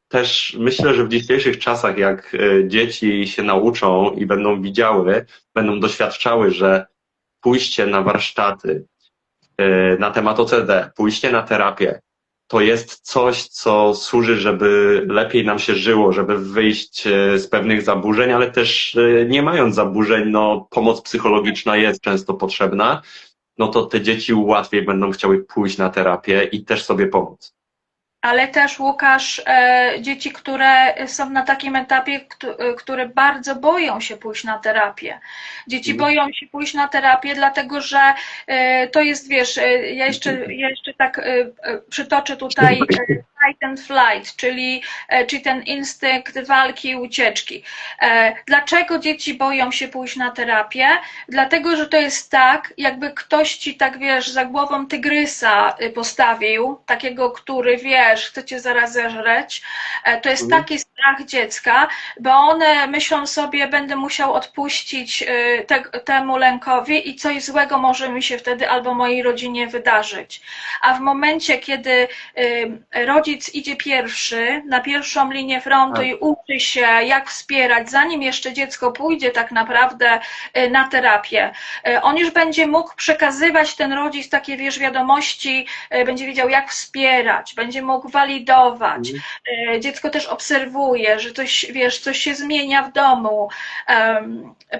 też myślę, że w dzisiejszych czasach, jak dzieci się nauczą i będą widziały, będą doświadczały, że pójście na warsztaty na temat OCD, pójście na terapię, to jest coś, co służy, żeby lepiej nam się żyło, żeby wyjść z pewnych zaburzeń, ale też nie mając zaburzeń, no pomoc psychologiczna jest często potrzebna, no to te dzieci łatwiej będą chciały pójść na terapię i też sobie pomóc. Ale też, Łukasz, dzieci, które są na takim etapie, które bardzo boją się pójść na terapię. Dzieci boją się pójść na terapię, dlatego że to jest, wiesz, ja jeszcze tak przytoczę tutaj fight and flight, czyli ten instynkt walki i ucieczki. Dlaczego dzieci boją się pójść na terapię? Dlatego, że to jest tak, jakby ktoś ci tak, wiesz, za głową tygrysa postawił, takiego, który, wiesz, chce cię zaraz zeżreć. To jest taki strach dziecka, bo one myślą sobie, będę musiał odpuścić temu lękowi i coś złego może mi się wtedy albo mojej rodzinie wydarzyć. A w momencie, kiedy rodzic idzie pierwszy, na pierwszą linię frontu i uczy się, jak wspierać, zanim jeszcze dziecko pójdzie tak naprawdę na terapię, on już będzie mógł przekazywać, ten rodzic, takie, wiesz, wiadomości, będzie wiedział, jak wspierać, będzie mógł walidować. Dziecko też obserwuje, że coś, wiesz, coś się zmienia w domu.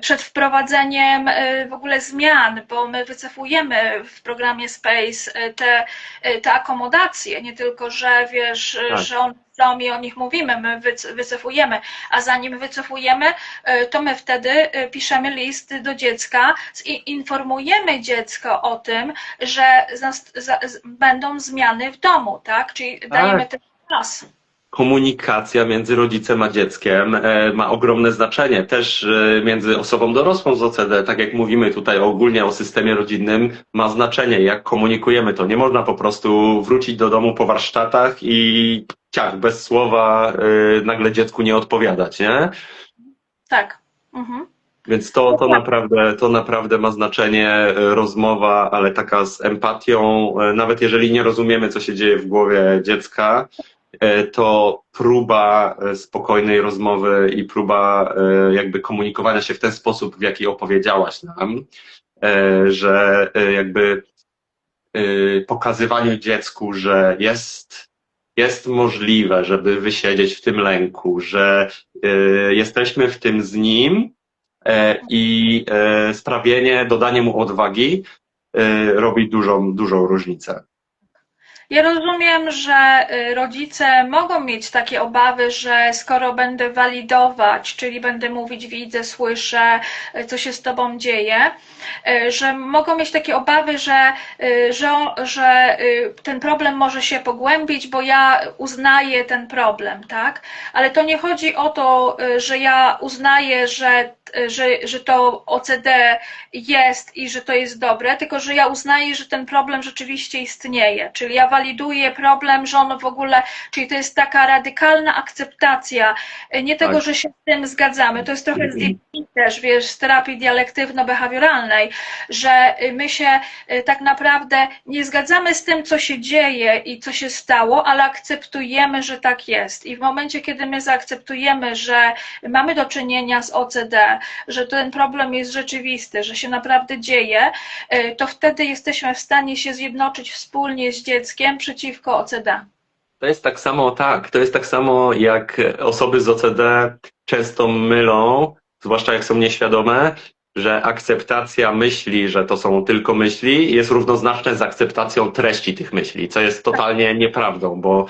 Przed wprowadzeniem w ogóle zmian, bo my wycofujemy w programie Space te akomodacje, nie tylko, że wiesz, że one są i o nich mówimy, my wycofujemy, a zanim wycofujemy, to my wtedy piszemy list do dziecka i informujemy dziecko o tym, że będą zmiany w domu, tak? Czyli dajemy też czas. Komunikacja między rodzicem a dzieckiem ma ogromne znaczenie, też między osobą dorosłą z OCD, tak jak mówimy tutaj ogólnie o systemie rodzinnym, ma znaczenie, jak komunikujemy to. Nie można po prostu wrócić do domu po warsztatach i ciach, bez słowa nagle dziecku nie odpowiadać, nie? Tak. Mhm. Więc to naprawdę ma znaczenie, rozmowa, ale taka z empatią, nawet jeżeli nie rozumiemy, co się dzieje w głowie dziecka, to próba spokojnej rozmowy i próba jakby komunikowania się w ten sposób, w jaki opowiedziałaś nam, że jakby pokazywanie dziecku, że jest możliwe, żeby wysiedzieć w tym lęku, że jesteśmy w tym z nim i dodanie mu odwagi robi dużą różnicę. Ja rozumiem, że rodzice mogą mieć takie obawy, że skoro będę walidować, czyli będę mówić, widzę, słyszę, co się z tobą dzieje, że mogą mieć takie obawy, że ten problem może się pogłębić, bo ja uznaję ten problem, tak? Ale to nie chodzi o to, że ja uznaję, że to OCD jest i że to jest dobre, tylko że ja uznaję, że ten problem rzeczywiście istnieje. Czyli ja waliduję problem, że on w ogóle, czyli to jest taka radykalna akceptacja, nie tego, że się z tym zgadzamy. To jest trochę z DBT też, wiesz, z terapii dialektywno-behawioralnej, że my się tak naprawdę nie zgadzamy z tym, co się dzieje i co się stało, ale akceptujemy, że tak jest. I w momencie, kiedy my zaakceptujemy, że mamy do czynienia z OCD, że ten problem jest rzeczywisty, że się naprawdę dzieje, to wtedy jesteśmy w stanie się zjednoczyć wspólnie z dzieckiem przeciwko OCD. To jest tak samo jak osoby z OCD często mylą, zwłaszcza jak są nieświadome, że akceptacja myśli, że to są tylko myśli, jest równoznaczne z akceptacją treści tych myśli, co jest totalnie nieprawdą, bo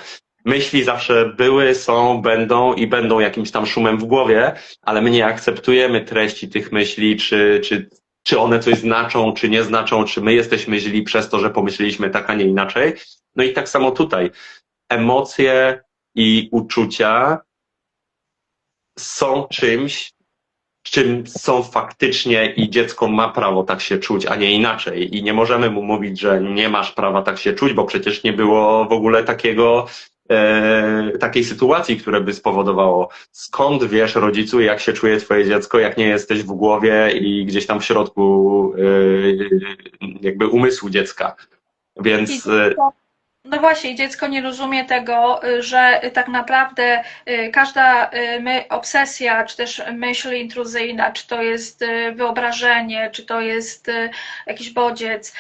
myśli zawsze były, są, będą i będą jakimś tam szumem w głowie, ale my nie akceptujemy treści tych myśli, czy one coś znaczą, czy nie znaczą, czy my jesteśmy źli przez to, że pomyśleliśmy tak, a nie inaczej. No i tak samo tutaj. Emocje i uczucia są czymś, czym są faktycznie i dziecko ma prawo tak się czuć, a nie inaczej. I nie możemy mu mówić, że nie masz prawa tak się czuć, bo przecież nie było w ogóle takiej sytuacji, które by spowodowało. Skąd wiesz, rodzicu, jak się czuje twoje dziecko, jak nie jesteś w głowie i gdzieś tam w środku jakby umysłu dziecka. Więc No właśnie, dziecko nie rozumie tego, że tak naprawdę każda obsesja, czy też myśl intruzyjna, czy to jest wyobrażenie, czy to jest jakiś bodziec,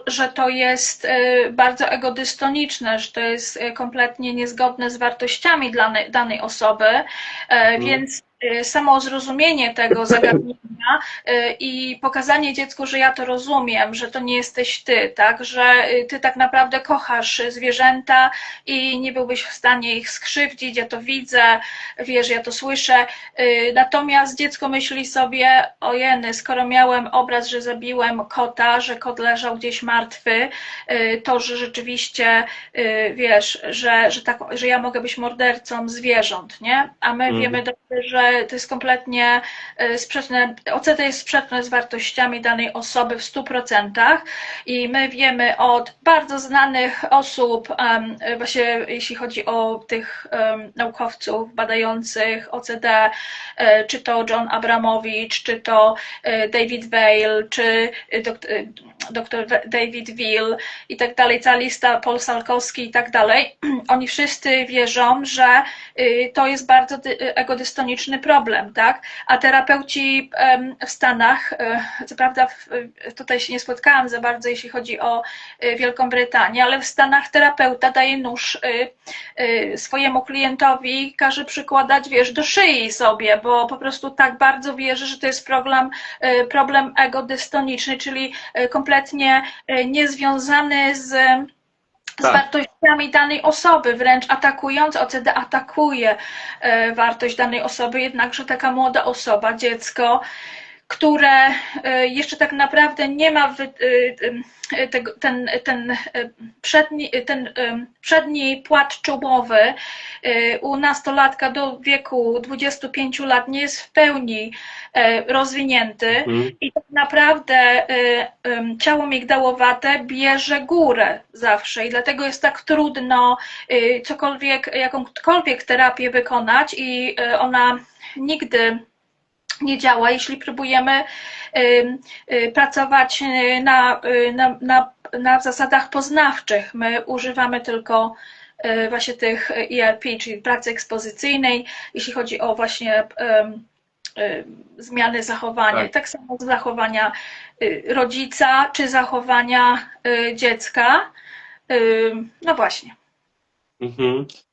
że to jest bardzo egodystoniczne, że to jest kompletnie niezgodne z wartościami danej osoby, więc samo zrozumienie tego zagadnienia i pokazanie dziecku, że ja to rozumiem, że to nie jesteś ty, tak, że ty tak naprawdę kochasz zwierzęta i nie byłbyś w stanie ich skrzywdzić, ja to widzę, wiesz, ja to słyszę, natomiast dziecko myśli sobie, ojeny, skoro miałem obraz, że zabiłem kota, że kot leżał gdzieś martwy, to, że rzeczywiście, wiesz, że ja mogę być mordercą zwierząt, nie? A my wiemy dobrze, że to jest kompletnie sprzeczne, OCD jest sprzeczne z wartościami danej osoby w 100% i my wiemy od bardzo znanych osób, właśnie jeśli chodzi o tych naukowców badających OCD, czy to John Abramowicz, czy to David Weil, czy dr David Will i tak dalej, cała lista, Paul Salkowski i tak dalej, oni wszyscy wierzą, że to jest bardzo egodystoniczny problem, tak? A terapeuci w Stanach, co prawda tutaj się nie spotkałam za bardzo, jeśli chodzi o Wielką Brytanię, ale w Stanach terapeuta daje nóż swojemu klientowi, każe przykładać, wiesz, do szyi sobie, bo po prostu tak bardzo wierzy, że to jest problem egodystoniczny, czyli kompletnie niezwiązany z wartościami danej osoby, wręcz atakując, OCD atakuje wartość danej osoby, jednakże taka młoda osoba, dziecko, które jeszcze tak naprawdę nie ma ten przedni płat czołowy u nastolatka do wieku 25 lat nie jest w pełni rozwinięty i tak naprawdę ciało migdałowate bierze górę zawsze i dlatego jest tak trudno jakąkolwiek terapię wykonać i ona nigdy nie działa, jeśli próbujemy pracować na zasadach poznawczych. My używamy tylko właśnie tych ERP, czyli pracy ekspozycyjnej, jeśli chodzi o właśnie zmiany zachowania. Tak samo zachowania rodzica, czy zachowania dziecka. No właśnie.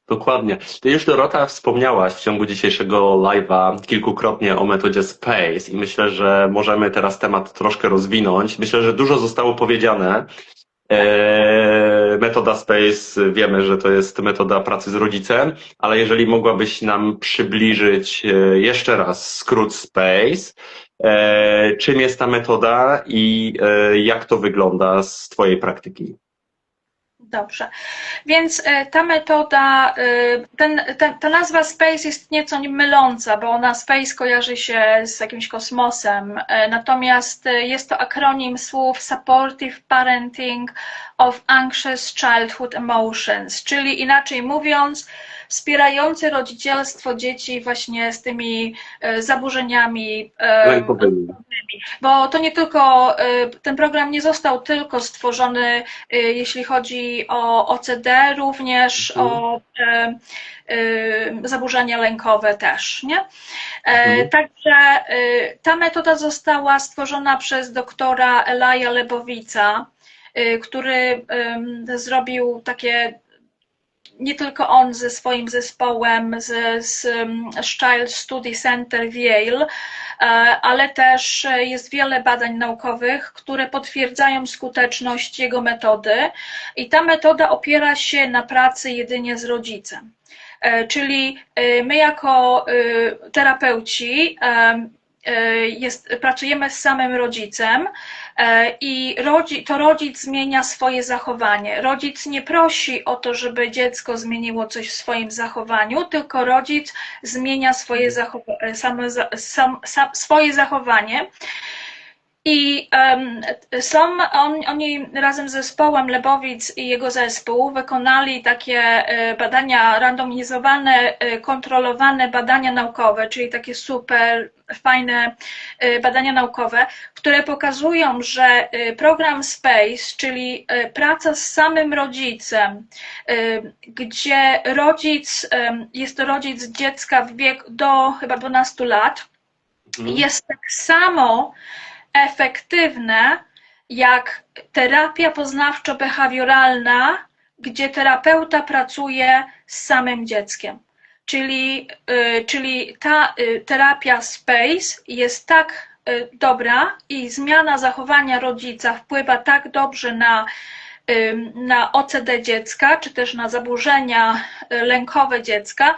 Dokładnie. Ty już, Dorota, wspomniałaś w ciągu dzisiejszego live'a kilkukrotnie o metodzie SPACE i myślę, że możemy teraz temat troszkę rozwinąć. Myślę, że dużo zostało powiedziane. Metoda SPACE, wiemy, że to jest metoda pracy z rodzicem, ale jeżeli mogłabyś nam przybliżyć jeszcze raz skrót SPACE, czym jest ta metoda i jak to wygląda z twojej praktyki? Dobrze, więc ta metoda, ta nazwa SPACE jest nieco myląca, bo ona SPACE kojarzy się z jakimś kosmosem, natomiast jest to akronim słów Supportive Parenting of Anxious Childhood Emotions, czyli inaczej mówiąc, wspierający rodzicielstwo dzieci właśnie z tymi zaburzeniami lękowymi. Bo to nie tylko, ten program nie został tylko stworzony, jeśli chodzi o OCD, również o zaburzenia lękowe też, nie? Także ta metoda została stworzona przez doktora Elaja Lebowica, który zrobił takie nie tylko on ze swoim zespołem z Child Study Center w Yale, ale też jest wiele badań naukowych, które potwierdzają skuteczność jego metody i ta metoda opiera się na pracy jedynie z rodzicem. Czyli my jako terapeuci pracujemy z samym rodzicem i to rodzic zmienia swoje zachowanie. Rodzic nie prosi o to, żeby dziecko zmieniło coś w swoim zachowaniu, tylko rodzic zmienia swoje zachowanie. I oni razem z zespołem Lebowic i jego zespół wykonali takie badania randomizowane, kontrolowane badania naukowe, czyli takie super fajne badania naukowe, które pokazują, że program SPACE, czyli praca z samym rodzicem, gdzie jest to rodzic dziecka w wieku do chyba 12 lat, jest tak samo efektywne jak terapia poznawczo-behawioralna, gdzie terapeuta pracuje z samym dzieckiem. Czyli ta terapia SPACE jest tak dobra i zmiana zachowania rodzica wpływa tak dobrze na OCD dziecka, czy też na zaburzenia lękowe dziecka,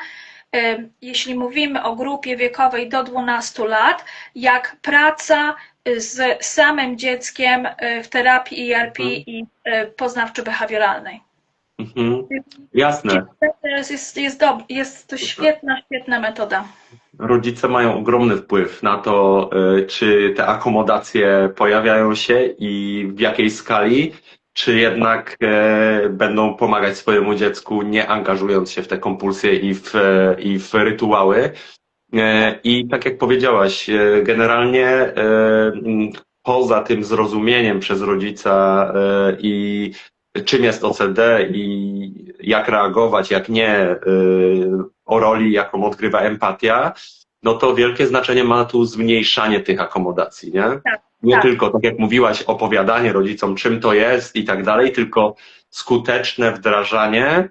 jeśli mówimy o grupie wiekowej do 12 lat, jak praca z samym dzieckiem w terapii ERP i poznawczo-behawioralnej. Jasne. Jest to świetna metoda. Rodzice mają ogromny wpływ na to, czy te akomodacje pojawiają się i w jakiej skali, czy jednak będą pomagać swojemu dziecku, nie angażując się w te kompulsje i w rytuały. I tak jak powiedziałaś, generalnie poza tym zrozumieniem przez rodzica i czym jest OCD i jak reagować, jak nie, o roli, jaką odgrywa empatia, no to wielkie znaczenie ma tu zmniejszanie tych akomodacji, nie? Tak, nie tak. tylko, tak jak mówiłaś, opowiadanie rodzicom, czym to jest i tak dalej, tylko skuteczne wdrażanie,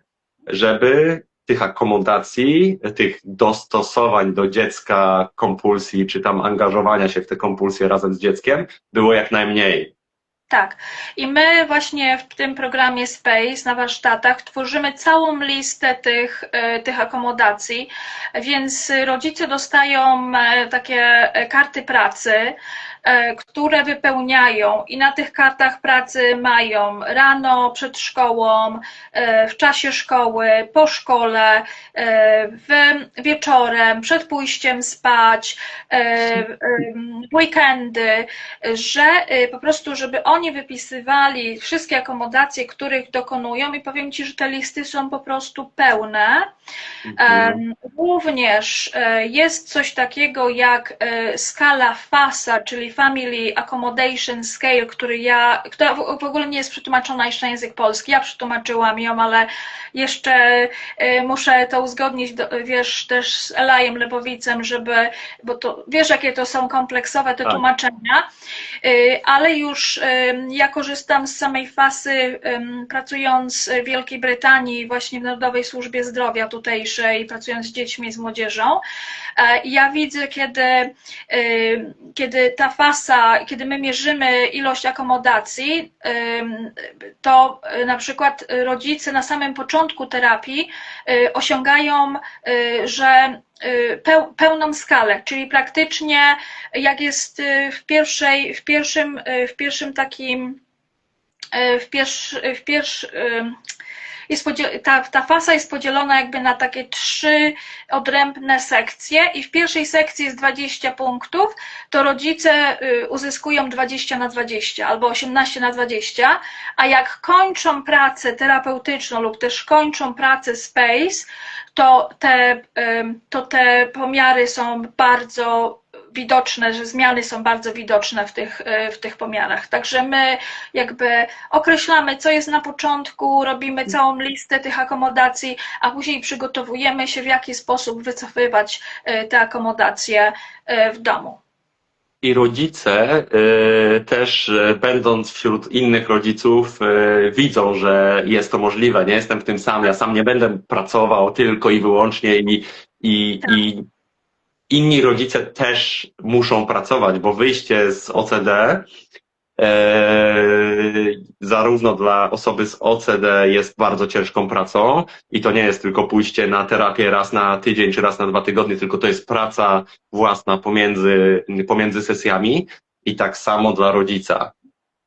żeby tych akomodacji, tych dostosowań do dziecka, kompulsji, czy tam angażowania się w te kompulsje razem z dzieckiem było jak najmniej. Tak. I my właśnie w tym programie SPACE na warsztatach tworzymy całą listę tych akomodacji, więc rodzice dostają takie karty pracy, które wypełniają i na tych kartach pracy mają rano, przed szkołą, w czasie szkoły, po szkole, wieczorem, przed pójściem spać, w weekendy, że po prostu, żeby oni wypisywali wszystkie akomodacje, których dokonują i powiem Ci, że te listy są po prostu pełne. Również jest coś takiego jak skala FASA, czyli Family Accommodation Scale, która w ogóle nie jest przetłumaczona jeszcze na język polski. Ja przetłumaczyłam ją, ale jeszcze muszę to uzgodnić, wiesz, też z Elajem Lebowicem, bo to wiesz, jakie to są kompleksowe te tłumaczenia, ale już ja korzystam z samej FASy, pracując w Wielkiej Brytanii, właśnie w Narodowej Służbie Zdrowia tutejszej, pracując z dziećmi, z młodzieżą. Ja widzę, kiedy ta FASA, kiedy my mierzymy ilość akomodacji, to na przykład rodzice na samym początku terapii osiągają, że pełną skalę, czyli praktycznie jak jest ta fasa jest podzielona jakby na takie 3 odrębne sekcje i w pierwszej sekcji jest 20 punktów, to rodzice uzyskują 20/20 albo 18/20, a jak kończą pracę terapeutyczną lub też kończą pracę SPACE, to te pomiary są bardzo widoczne, że zmiany są bardzo widoczne w tych pomiarach. Także my jakby określamy, co jest na początku, robimy całą listę tych akomodacji, a później przygotowujemy się, w jaki sposób wycofywać te akomodacje w domu. I rodzice też będąc wśród innych rodziców widzą, że jest to możliwe. Nie jestem w tym sam, ja sam nie będę pracował tylko i wyłącznie i inni rodzice też muszą pracować, bo wyjście z OCD zarówno dla osoby z OCD jest bardzo ciężką pracą i to nie jest tylko pójście na terapię raz na tydzień czy raz na 2 tygodnie, tylko to jest praca własna pomiędzy sesjami i tak samo dla rodzica.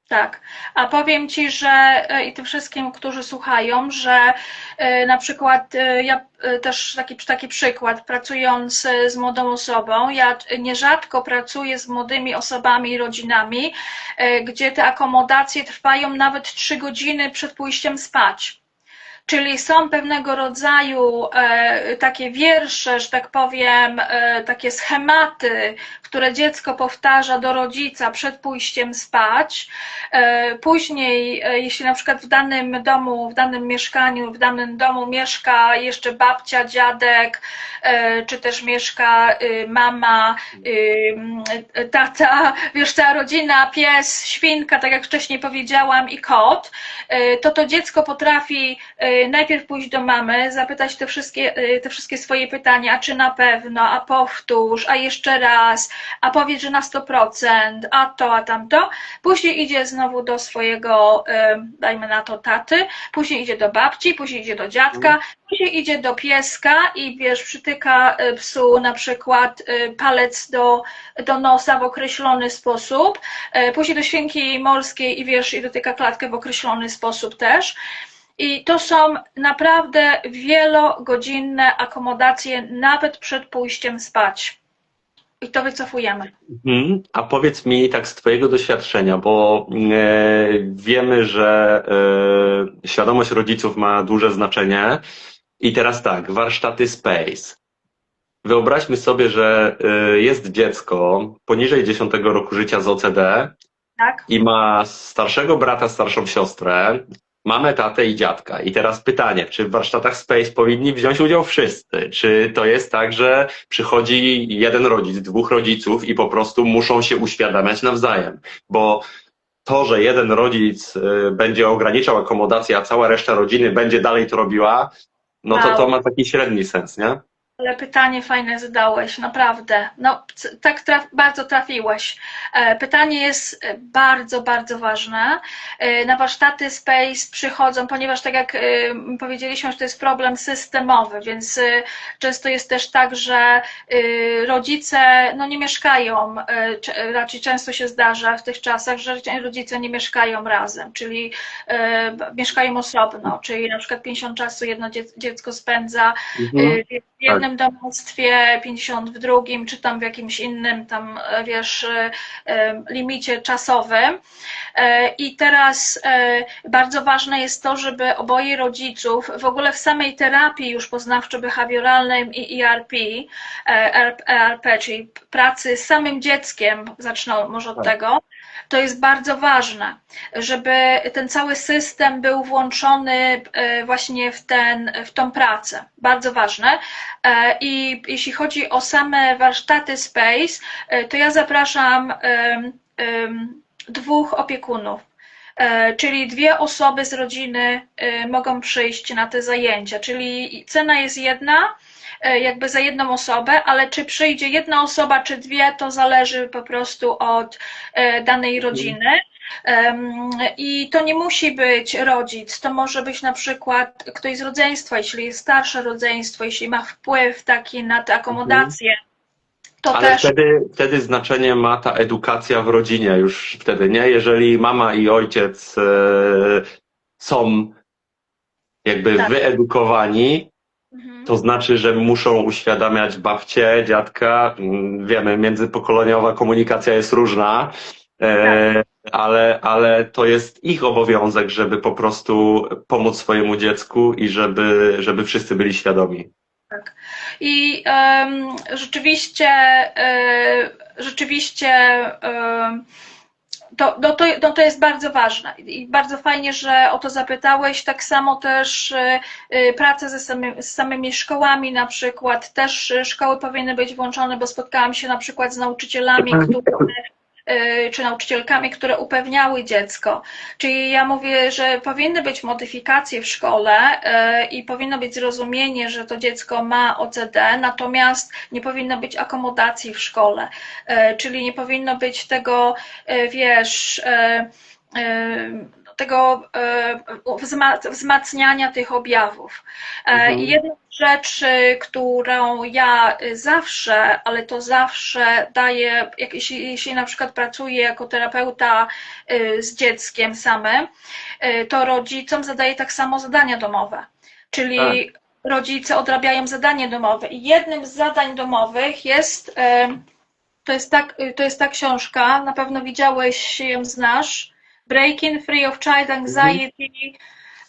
Tak, a powiem Ci, że i tym wszystkim, którzy słuchają, że na przykład ja też taki przykład, pracując z młodą osobą, ja nierzadko pracuję z młodymi osobami i rodzinami, gdzie te akomodacje trwają nawet 3 godziny przed pójściem spać. Czyli są pewnego rodzaju takie wiersze, że tak powiem, takie schematy, które dziecko powtarza do rodzica przed pójściem spać. Później, jeśli na przykład w danym domu, w danym mieszkaniu, w danym domu mieszka jeszcze babcia, dziadek, czy też mieszka mama, tata, wiesz, cała rodzina, pies, świnka, tak jak wcześniej powiedziałam, i kot, to dziecko potrafi najpierw pójść do mamy, zapytać te wszystkie swoje pytania, czy na pewno, a powtórz, a jeszcze raz, a powiedz, że na 100%, a to, a tamto. Później idzie znowu do swojego, dajmy na to, taty, później idzie do babci, później idzie do dziadka, później idzie do pieska i wiesz, przytyka psu na przykład palec do nosa w określony sposób, później do świnki morskiej i wiesz, i dotyka klatkę w określony sposób też. I to są naprawdę wielogodzinne akomodacje, nawet przed pójściem spać. I to wycofujemy. A powiedz mi tak z Twojego doświadczenia, bo wiemy, że świadomość rodziców ma duże znaczenie. I teraz tak, warsztaty Space. Wyobraźmy sobie, że jest dziecko poniżej 10 roku życia z OCD Tak? i ma starszego brata, starszą siostrę, mamę, tatę i dziadka. I teraz pytanie, czy w warsztatach Space powinni wziąć udział wszyscy? Czy to jest tak, że przychodzi jeden rodzic, 2 rodziców i po prostu muszą się uświadamiać nawzajem? Bo to, że jeden rodzic będzie ograniczał akomodację, a cała reszta rodziny będzie dalej to robiła, no to ma taki średni sens, nie? Ale pytanie fajne zadałeś, naprawdę. No, tak bardzo trafiłeś. Pytanie jest bardzo, bardzo ważne. Na warsztaty Space przychodzą, ponieważ tak jak powiedzieliśmy, że to jest problem systemowy, więc często jest też tak, że rodzice no, nie mieszkają, raczej często się zdarza w tych czasach, że rodzice nie mieszkają razem, czyli mieszkają osobno, czyli na przykład 50 czasu jedno dziecko spędza Mhm. w jednym domostwie, 50 w drugim, czy tam w jakimś innym tam, wiesz, limicie czasowym. I teraz bardzo ważne jest to, żeby oboje rodziców, w ogóle w samej terapii już poznawczo-behawioralnej i ERP, czyli pracy z samym dzieckiem, zacznę może od tego, to jest bardzo ważne, żeby ten cały system był włączony właśnie w tą pracę. Bardzo ważne. I jeśli chodzi o same warsztaty Space, to ja zapraszam 2 opiekunów. Czyli 2 osoby z rodziny mogą przyjść na te zajęcia, czyli cena jest jedna, jakby za jedną osobę, ale czy przyjdzie jedna osoba, czy 2, to zależy po prostu od danej rodziny. I to nie musi być rodzic, to może być na przykład ktoś z rodzeństwa, jeśli jest starsze rodzeństwo, jeśli ma wpływ taki na te akomodacje, to Ale też. wtedy znaczenie ma ta edukacja w rodzinie już wtedy, nie? Jeżeli mama i ojciec są jakby Tak. wyedukowani, Mhm. to znaczy, że muszą uświadamiać babcię, dziadka. Wiemy, międzypokoleniowa komunikacja jest różna, Tak. ale to jest ich obowiązek, żeby po prostu pomóc swojemu dziecku i żeby wszyscy byli świadomi. Tak. I rzeczywiście To jest bardzo ważne i bardzo fajnie, że o to zapytałeś. Tak samo też praca z samymi szkołami na przykład. Też szkoły powinny być włączone, bo spotkałam się na przykład z nauczycielami, czy nauczycielkami, które upewniały dziecko. Czyli ja mówię, że powinny być modyfikacje w szkole i powinno być zrozumienie, że to dziecko ma OCD, natomiast nie powinno być akomodacji w szkole. Czyli nie powinno być tego, wiesz, tego wzmacniania tych objawów. I jedna rzecz, którą ja zawsze, ale to zawsze daję, jeśli na przykład pracuję jako terapeuta z dzieckiem samym, to rodzicom zadaję tak samo zadania domowe. Czyli rodzice odrabiają zadanie domowe. I jednym z zadań domowych jest, to jest ta książka, na pewno widziałeś, ją znasz, Breaking Free of Child Anxiety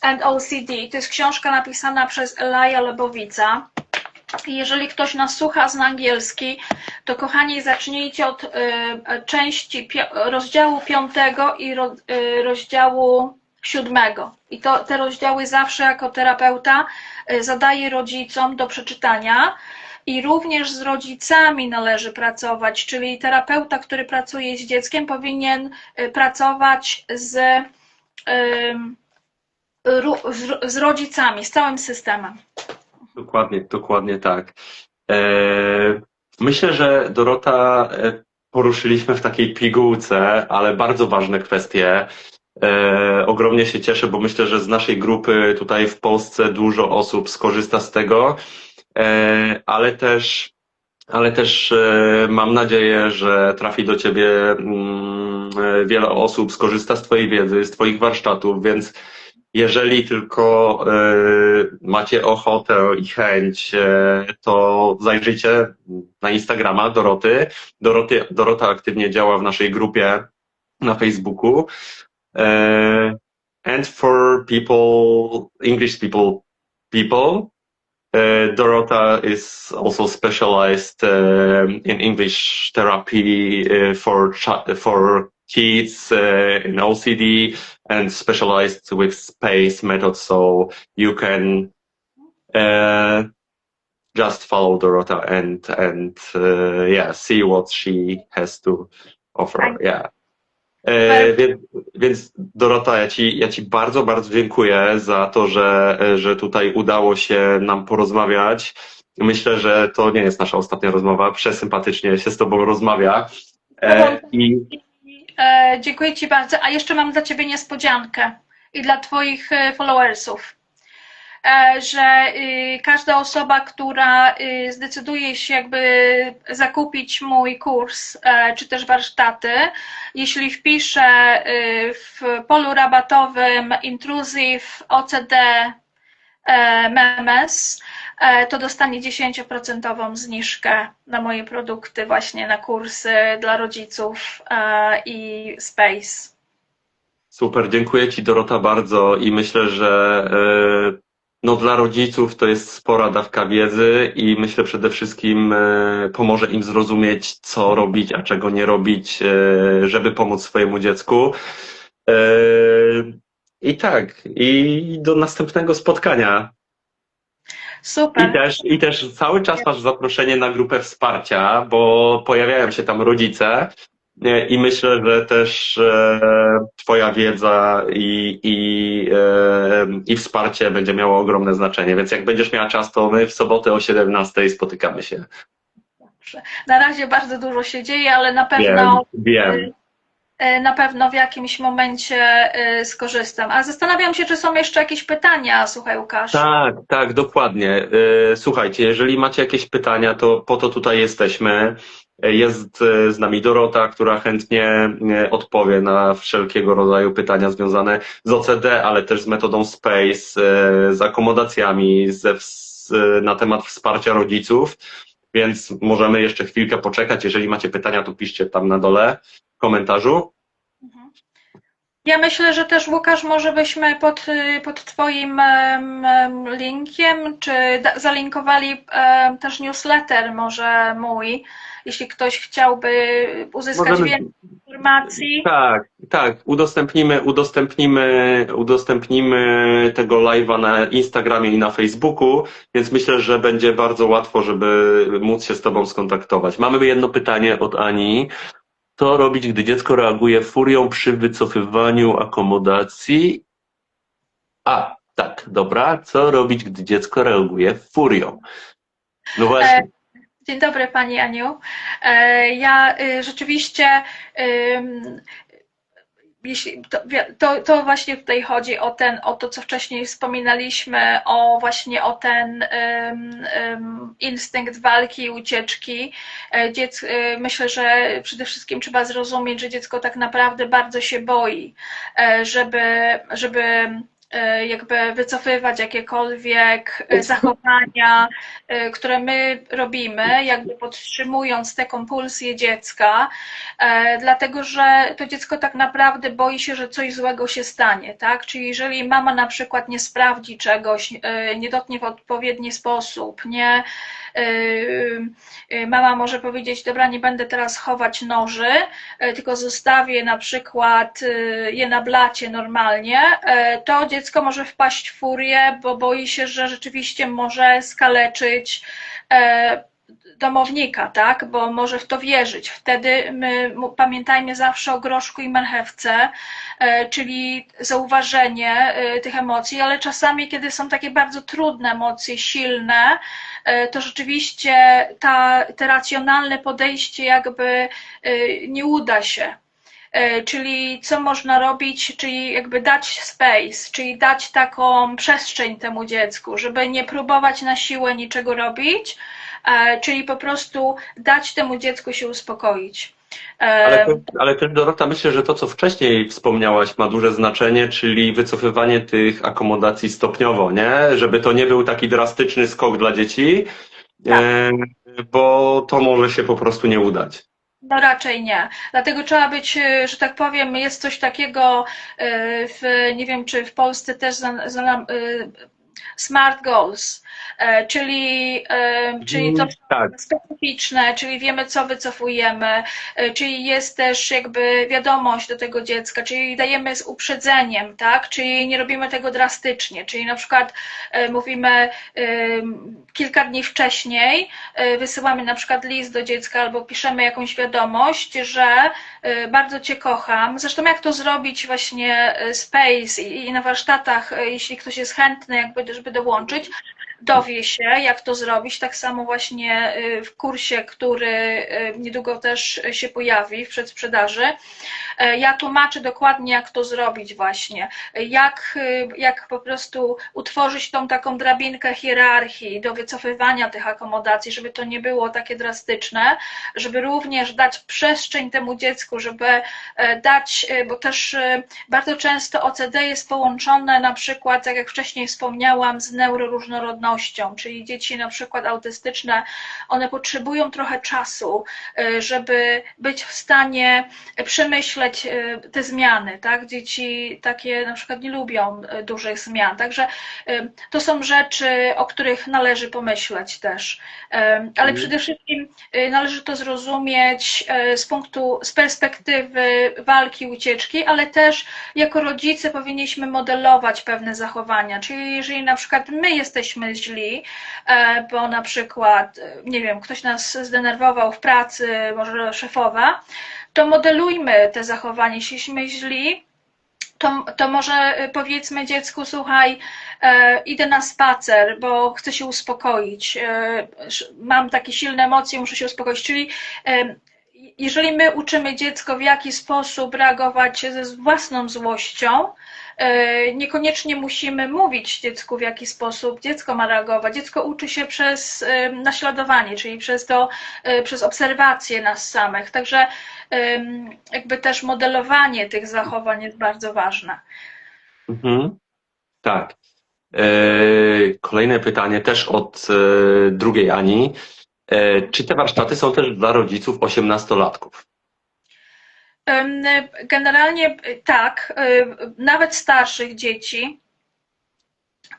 and OCD. To jest książka napisana przez Elaja Lebowica. I jeżeli ktoś nas słucha, zna angielski, to kochani, zacznijcie od rozdziału 5 i rozdziału 7. I te rozdziały zawsze jako terapeuta zadaję rodzicom do przeczytania. I również z rodzicami należy pracować, czyli terapeuta, który pracuje z dzieckiem, powinien pracować z rodzicami, z całym systemem. Dokładnie tak. Myślę, że Dorota poruszyliśmy w takiej pigułce, ale bardzo ważne kwestie. Ogromnie się cieszę, bo myślę, że z naszej grupy tutaj w Polsce dużo osób skorzysta z tego, ale też mam nadzieję, że trafi do Ciebie wiele osób, skorzysta z Twojej wiedzy, z Twoich warsztatów, więc jeżeli tylko macie ochotę i chęć, to zajrzyjcie na Instagrama Doroty. Dorota aktywnie działa w naszej grupie na Facebooku. And for English people, Dorota is also specialized in English therapy for kids in OCD and specialized with SPACE method, so you can just follow Dorota and see what she has to offer. Yeah. Więc Dorota, ja ci bardzo, bardzo dziękuję za to, że tutaj udało się nam porozmawiać. Myślę, że to nie jest nasza ostatnia rozmowa. Przesympatycznie się z Tobą rozmawia. Dziękuję Ci bardzo. A jeszcze mam dla Ciebie niespodziankę i dla Twoich followersów, że każda osoba, która zdecyduje się jakby zakupić mój kurs czy też warsztaty, jeśli wpisze w polu rabatowym Intrusive OCD MEMES, to dostanie 10% zniżkę na moje produkty, właśnie na kursy dla rodziców i SPACE. Super, dziękuję Ci Dorota bardzo i myślę, że no dla rodziców to jest spora dawka wiedzy i myślę przede wszystkim pomoże im zrozumieć, co robić, a czego nie robić, żeby pomóc swojemu dziecku. I tak, i do następnego spotkania. Super. I też cały czas masz zaproszenie na grupę wsparcia, bo pojawiają się tam rodzice i myślę, że też Twoja wiedza i wsparcie będzie miało ogromne znaczenie, więc jak będziesz miała czas, to my w sobotę o 17:00 spotykamy się. Na razie bardzo dużo się dzieje, ale na pewno Wiem. Na pewno w jakimś momencie skorzystam. A zastanawiam się, czy są jeszcze jakieś pytania, słuchaj Łukasz. Tak, dokładnie. Słuchajcie, jeżeli macie jakieś pytania, to po to tutaj jesteśmy. Jest z nami Dorota, która chętnie odpowie na wszelkiego rodzaju pytania związane z OCD, ale też z metodą SPACE, z akomodacjami, na temat wsparcia rodziców, więc możemy jeszcze chwilkę poczekać. Jeżeli macie pytania, to piszcie tam na dole w komentarzu. Ja myślę, że też Łukasz, może byśmy pod Twoim linkiem, czy zalinkowali też newsletter, może mój, jeśli ktoś chciałby uzyskać Możemy. więcej informacji. Tak, tak. Udostępnimy tego live'a na Instagramie i na Facebooku, więc myślę, że będzie bardzo łatwo, żeby móc się z Tobą skontaktować. Mamy jedno pytanie od Ani. Co robić, gdy dziecko reaguje furią przy wycofywaniu akomodacji? A, tak, dobra. Co robić, gdy dziecko reaguje furią? No E, właśnie. Dzień dobry Pani Aniu. Ja rzeczywiście, jeśli to właśnie tutaj chodzi o to, co wcześniej wspominaliśmy, właśnie o ten instynkt walki i ucieczki. Myślę, że przede wszystkim trzeba zrozumieć, że dziecko tak naprawdę bardzo się boi, żeby jakby wycofywać jakiekolwiek zachowania, które my robimy, jakby podtrzymując te kompulsje dziecka, dlatego że to dziecko tak naprawdę boi się, że coś złego się stanie, tak? Czyli jeżeli mama na przykład nie sprawdzi czegoś, nie dotknie w odpowiedni sposób, nie mama może powiedzieć, dobra, nie będę teraz chować noży, tylko zostawię na przykład je na blacie normalnie, to dziecko może wpaść w furię, bo boi się, że rzeczywiście może skaleczyć domownika, tak? Bo może w to wierzyć. Wtedy my pamiętajmy zawsze o groszku i marchewce, czyli zauważenie tych emocji, ale czasami, kiedy są takie bardzo trudne emocje, silne, to rzeczywiście te racjonalne podejście jakby nie uda się. Czyli co można robić, czyli jakby dać space, czyli dać taką przestrzeń temu dziecku, żeby nie próbować na siłę niczego robić, czyli po prostu dać temu dziecku się uspokoić. Ale też Dorota, myślę, że to, co wcześniej wspomniałaś, ma duże znaczenie, czyli wycofywanie tych akomodacji stopniowo, nie? Żeby to nie był taki drastyczny skok dla dzieci, Tak. e, bo to może się po prostu nie udać. No raczej nie. Dlatego trzeba być, że tak powiem, jest coś takiego nie wiem, czy w Polsce też smart goals, czyli to Tak. specyficzne, czyli wiemy, co wycofujemy, czyli jest też jakby wiadomość do tego dziecka, czyli dajemy z uprzedzeniem, tak? Czyli nie robimy tego drastycznie, czyli na przykład mówimy kilka dni wcześniej, wysyłamy na przykład list do dziecka albo piszemy jakąś wiadomość, że bardzo Cię kocham. Zresztą jak to zrobić właśnie Space i na warsztatach, jeśli ktoś jest chętny, jakby, żeby dołączyć, dowie się, jak to zrobić. Tak samo właśnie w kursie, który niedługo też się pojawi w przedsprzedaży. Ja tłumaczę dokładnie, jak to zrobić właśnie. Jak po prostu utworzyć tą taką drabinkę hierarchii do wycofywania tych akomodacji, żeby to nie było takie drastyczne, żeby również dać przestrzeń temu dziecku, żeby dać, bo też bardzo często OCD jest połączone na przykład, tak jak wcześniej wspomniałam, z neuroróżnorodnością, czyli dzieci na przykład autystyczne, one potrzebują trochę czasu, żeby być w stanie przemyśleć te zmiany, tak? Dzieci takie na przykład nie lubią dużych zmian, także to są rzeczy, o których należy pomyśleć też, ale przede wszystkim należy to zrozumieć z perspektywy walki, ucieczki, ale też jako rodzice powinniśmy modelować pewne zachowania, czyli jeżeli na przykład my jesteśmy źli, bo na przykład, nie wiem, ktoś nas zdenerwował w pracy, może szefowa, to modelujmy te zachowania. Jeśli jesteśmy źli, to może powiedzmy dziecku, słuchaj, idę na spacer, bo chcę się uspokoić, mam takie silne emocje, muszę się uspokoić, czyli jeżeli my uczymy dziecko, w jaki sposób reagować ze własną złością, niekoniecznie musimy mówić dziecku, w jaki sposób dziecko ma reagować. Dziecko uczy się przez naśladowanie, czyli przez obserwacje nas samych. Także jakby też modelowanie tych zachowań jest bardzo ważne. Mhm. Tak. Kolejne pytanie też od drugiej Ani. Czy te warsztaty są też dla rodziców 18-latków? Generalnie tak, nawet starszych dzieci.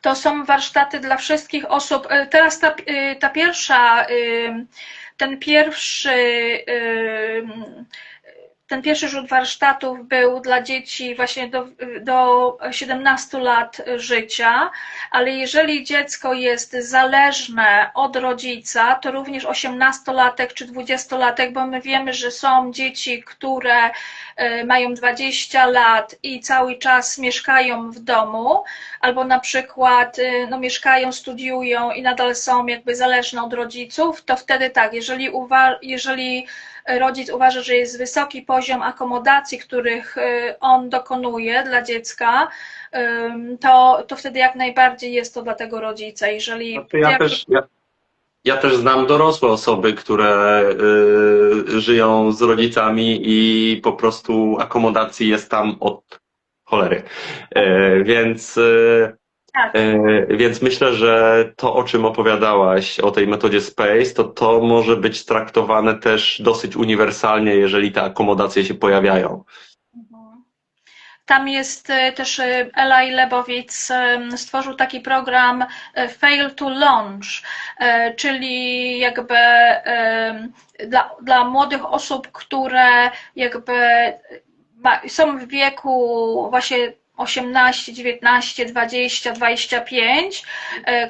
To są warsztaty dla wszystkich osób. Teraz ta pierwsza, ten pierwszy, ten pierwszy rzut warsztatów był dla dzieci właśnie do 17 lat życia, ale jeżeli dziecko jest zależne od rodzica, to również 18-latek czy 20-latek, bo my wiemy, że są dzieci, które mają 20 lat i cały czas mieszkają w domu, albo na przykład no, mieszkają, studiują i nadal są jakby zależne od rodziców, to wtedy tak, jeżeli rodzic uważa, że jest wysoki poziom akomodacji, których on dokonuje dla dziecka, to wtedy jak najbardziej jest to dla tego rodzica. Jeżeli Ja też znam dorosłe osoby, które żyją z rodzicami i po prostu akomodacji jest tam od cholery. Więc, tak. więc myślę, że to, o czym opowiadałaś, o tej metodzie SPACE, to może być traktowane też dosyć uniwersalnie, jeżeli te akomodacje się pojawiają. Tam jest też Eli Lebowitz stworzył taki program Fail to Launch, czyli jakby dla młodych osób, które jakby są w wieku właśnie 18, 19, 20, 25,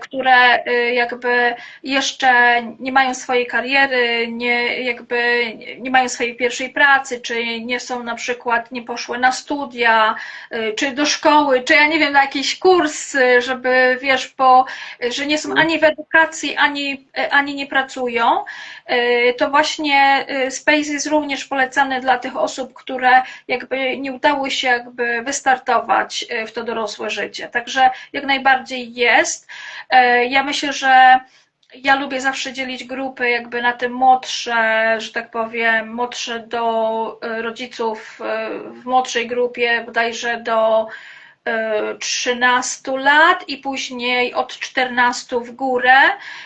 które jakby jeszcze nie mają swojej kariery, nie mają swojej pierwszej pracy, czy nie są na przykład, nie poszły na studia, czy do szkoły, czy ja nie wiem, na jakiś kurs, żeby wiesz, że nie są ani w edukacji, ani nie pracują, to właśnie Space jest również polecany dla tych osób, które jakby nie udało się jakby wystartować w to dorosłe życie. Także jak najbardziej jest. Ja myślę, że ja lubię zawsze dzielić grupy jakby na te młodsze, że tak powiem, młodsze do rodziców w młodszej grupie, bodajże do 13 lat i później od 14 w górę.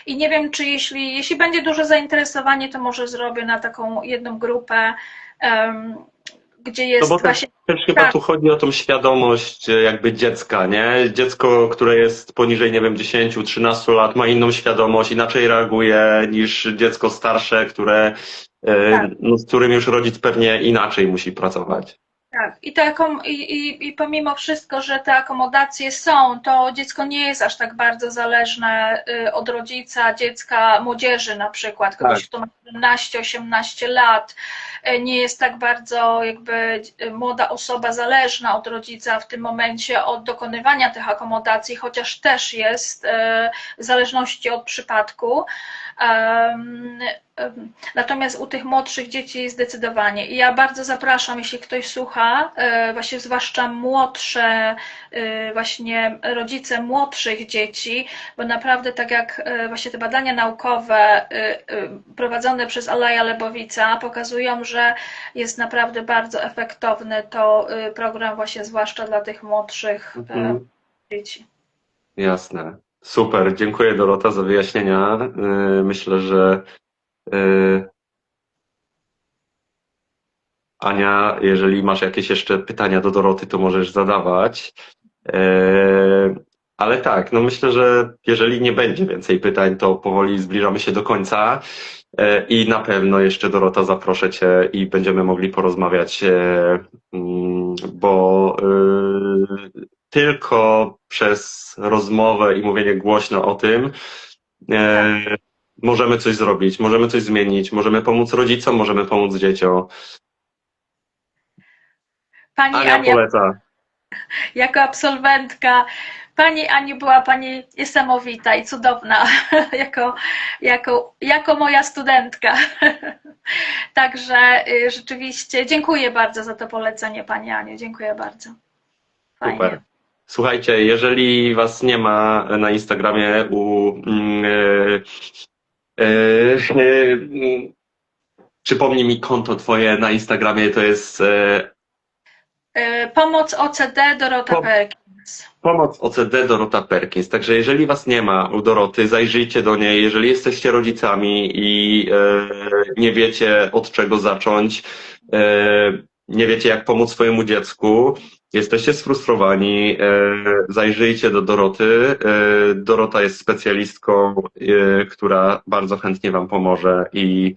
I nie wiem, czy jeśli będzie duże zainteresowanie, to może zrobię na taką jedną grupę, gdzie jest No bo właśnie. też chyba tu chodzi o tą świadomość jakby dziecka, nie? Dziecko, które jest poniżej, nie wiem, 10-13 lat, ma inną świadomość, inaczej reaguje niż dziecko starsze, Tak. no, z którym już rodzic pewnie inaczej musi pracować. Tak, i pomimo wszystko, że te akomodacje są, to dziecko nie jest aż tak bardzo zależne od rodzica, dziecka, młodzieży na przykład, kogoś, kto ma 17-18 lat, nie jest tak bardzo jakby młoda osoba zależna od rodzica w tym momencie od dokonywania tych akomodacji, chociaż też jest w zależności od przypadku. Natomiast u tych młodszych dzieci zdecydowanie. I ja bardzo zapraszam, jeśli ktoś słucha, właśnie zwłaszcza młodsze, właśnie rodzice młodszych dzieci, bo naprawdę tak jak właśnie te badania naukowe prowadzone przez Aleja Lebowica pokazują, że jest naprawdę bardzo efektowny to program właśnie zwłaszcza dla tych młodszych dzieci. Jasne. Super. Dziękuję, Dorota, za wyjaśnienia. Myślę, że Ania, jeżeli masz jakieś jeszcze pytania do Doroty, to możesz zadawać. Ale tak, no myślę, że jeżeli nie będzie więcej pytań, to powoli zbliżamy się do końca i na pewno jeszcze, Dorota, zaproszę Cię i będziemy mogli porozmawiać, bo tylko przez rozmowę i mówienie głośno o tym możemy coś zrobić, możemy coś zmienić, możemy pomóc rodzicom, możemy pomóc dzieciom. Pani Ania poleca. Jako absolwentka, Pani Aniu, była Pani niesamowita i cudowna, jako moja studentka. Także rzeczywiście dziękuję bardzo za to polecenie, Pani Aniu, dziękuję bardzo. Fajnie. Super. Słuchajcie, jeżeli Was nie ma na Instagramie przypomnij mi konto Twoje na Instagramie, to jest Pomoc OCD Dorota Perkins. Pomoc OCD Dorota Perkins. Także jeżeli Was nie ma u Doroty, zajrzyjcie do niej. Jeżeli jesteście rodzicami i nie wiecie od czego zacząć, nie wiecie jak pomóc swojemu dziecku, jesteście sfrustrowani, zajrzyjcie do Doroty. Dorota jest specjalistką, która bardzo chętnie wam pomoże i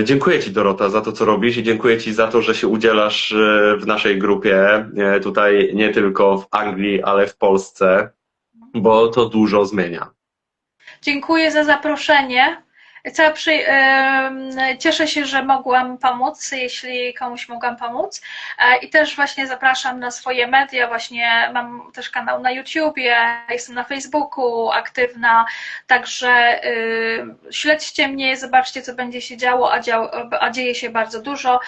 dziękuję Ci, Dorota, za to, co robisz i dziękuję Ci za to, że się udzielasz w naszej grupie, tutaj nie tylko w Anglii, ale w Polsce, bo to dużo zmienia. Dziękuję za zaproszenie. Cieszę się, że mogłam pomóc, jeśli komuś mogłam pomóc. I też właśnie zapraszam na swoje media. Właśnie mam też kanał na YouTubie, jestem na Facebooku aktywna, także śledźcie mnie, zobaczcie, co będzie się działo, a dzieje się bardzo dużo.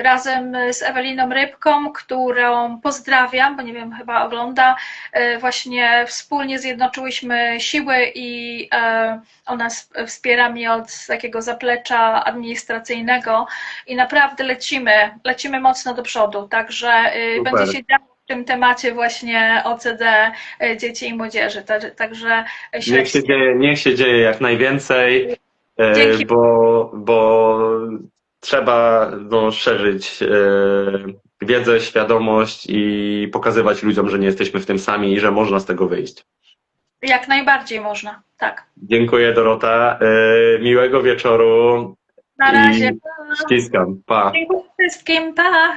Razem z Eweliną Rybką, którą pozdrawiam, bo nie wiem, chyba ogląda, właśnie wspólnie zjednoczyłyśmy siły i ona wspiera mnie od takiego zaplecza administracyjnego i naprawdę lecimy mocno do przodu, także Super. będzie się działo w tym temacie właśnie OCD dzieci i młodzieży, także śledźcie. Niech się dzieje jak najwięcej, Dzięki. bo trzeba szerzyć wiedzę, świadomość i pokazywać ludziom, że nie jesteśmy w tym sami i że można z tego wyjść. Jak najbardziej można, tak. Dziękuję, Dorota. Miłego wieczoru. Na razie. I ściskam. Pa. Dziękuję wszystkim, pa!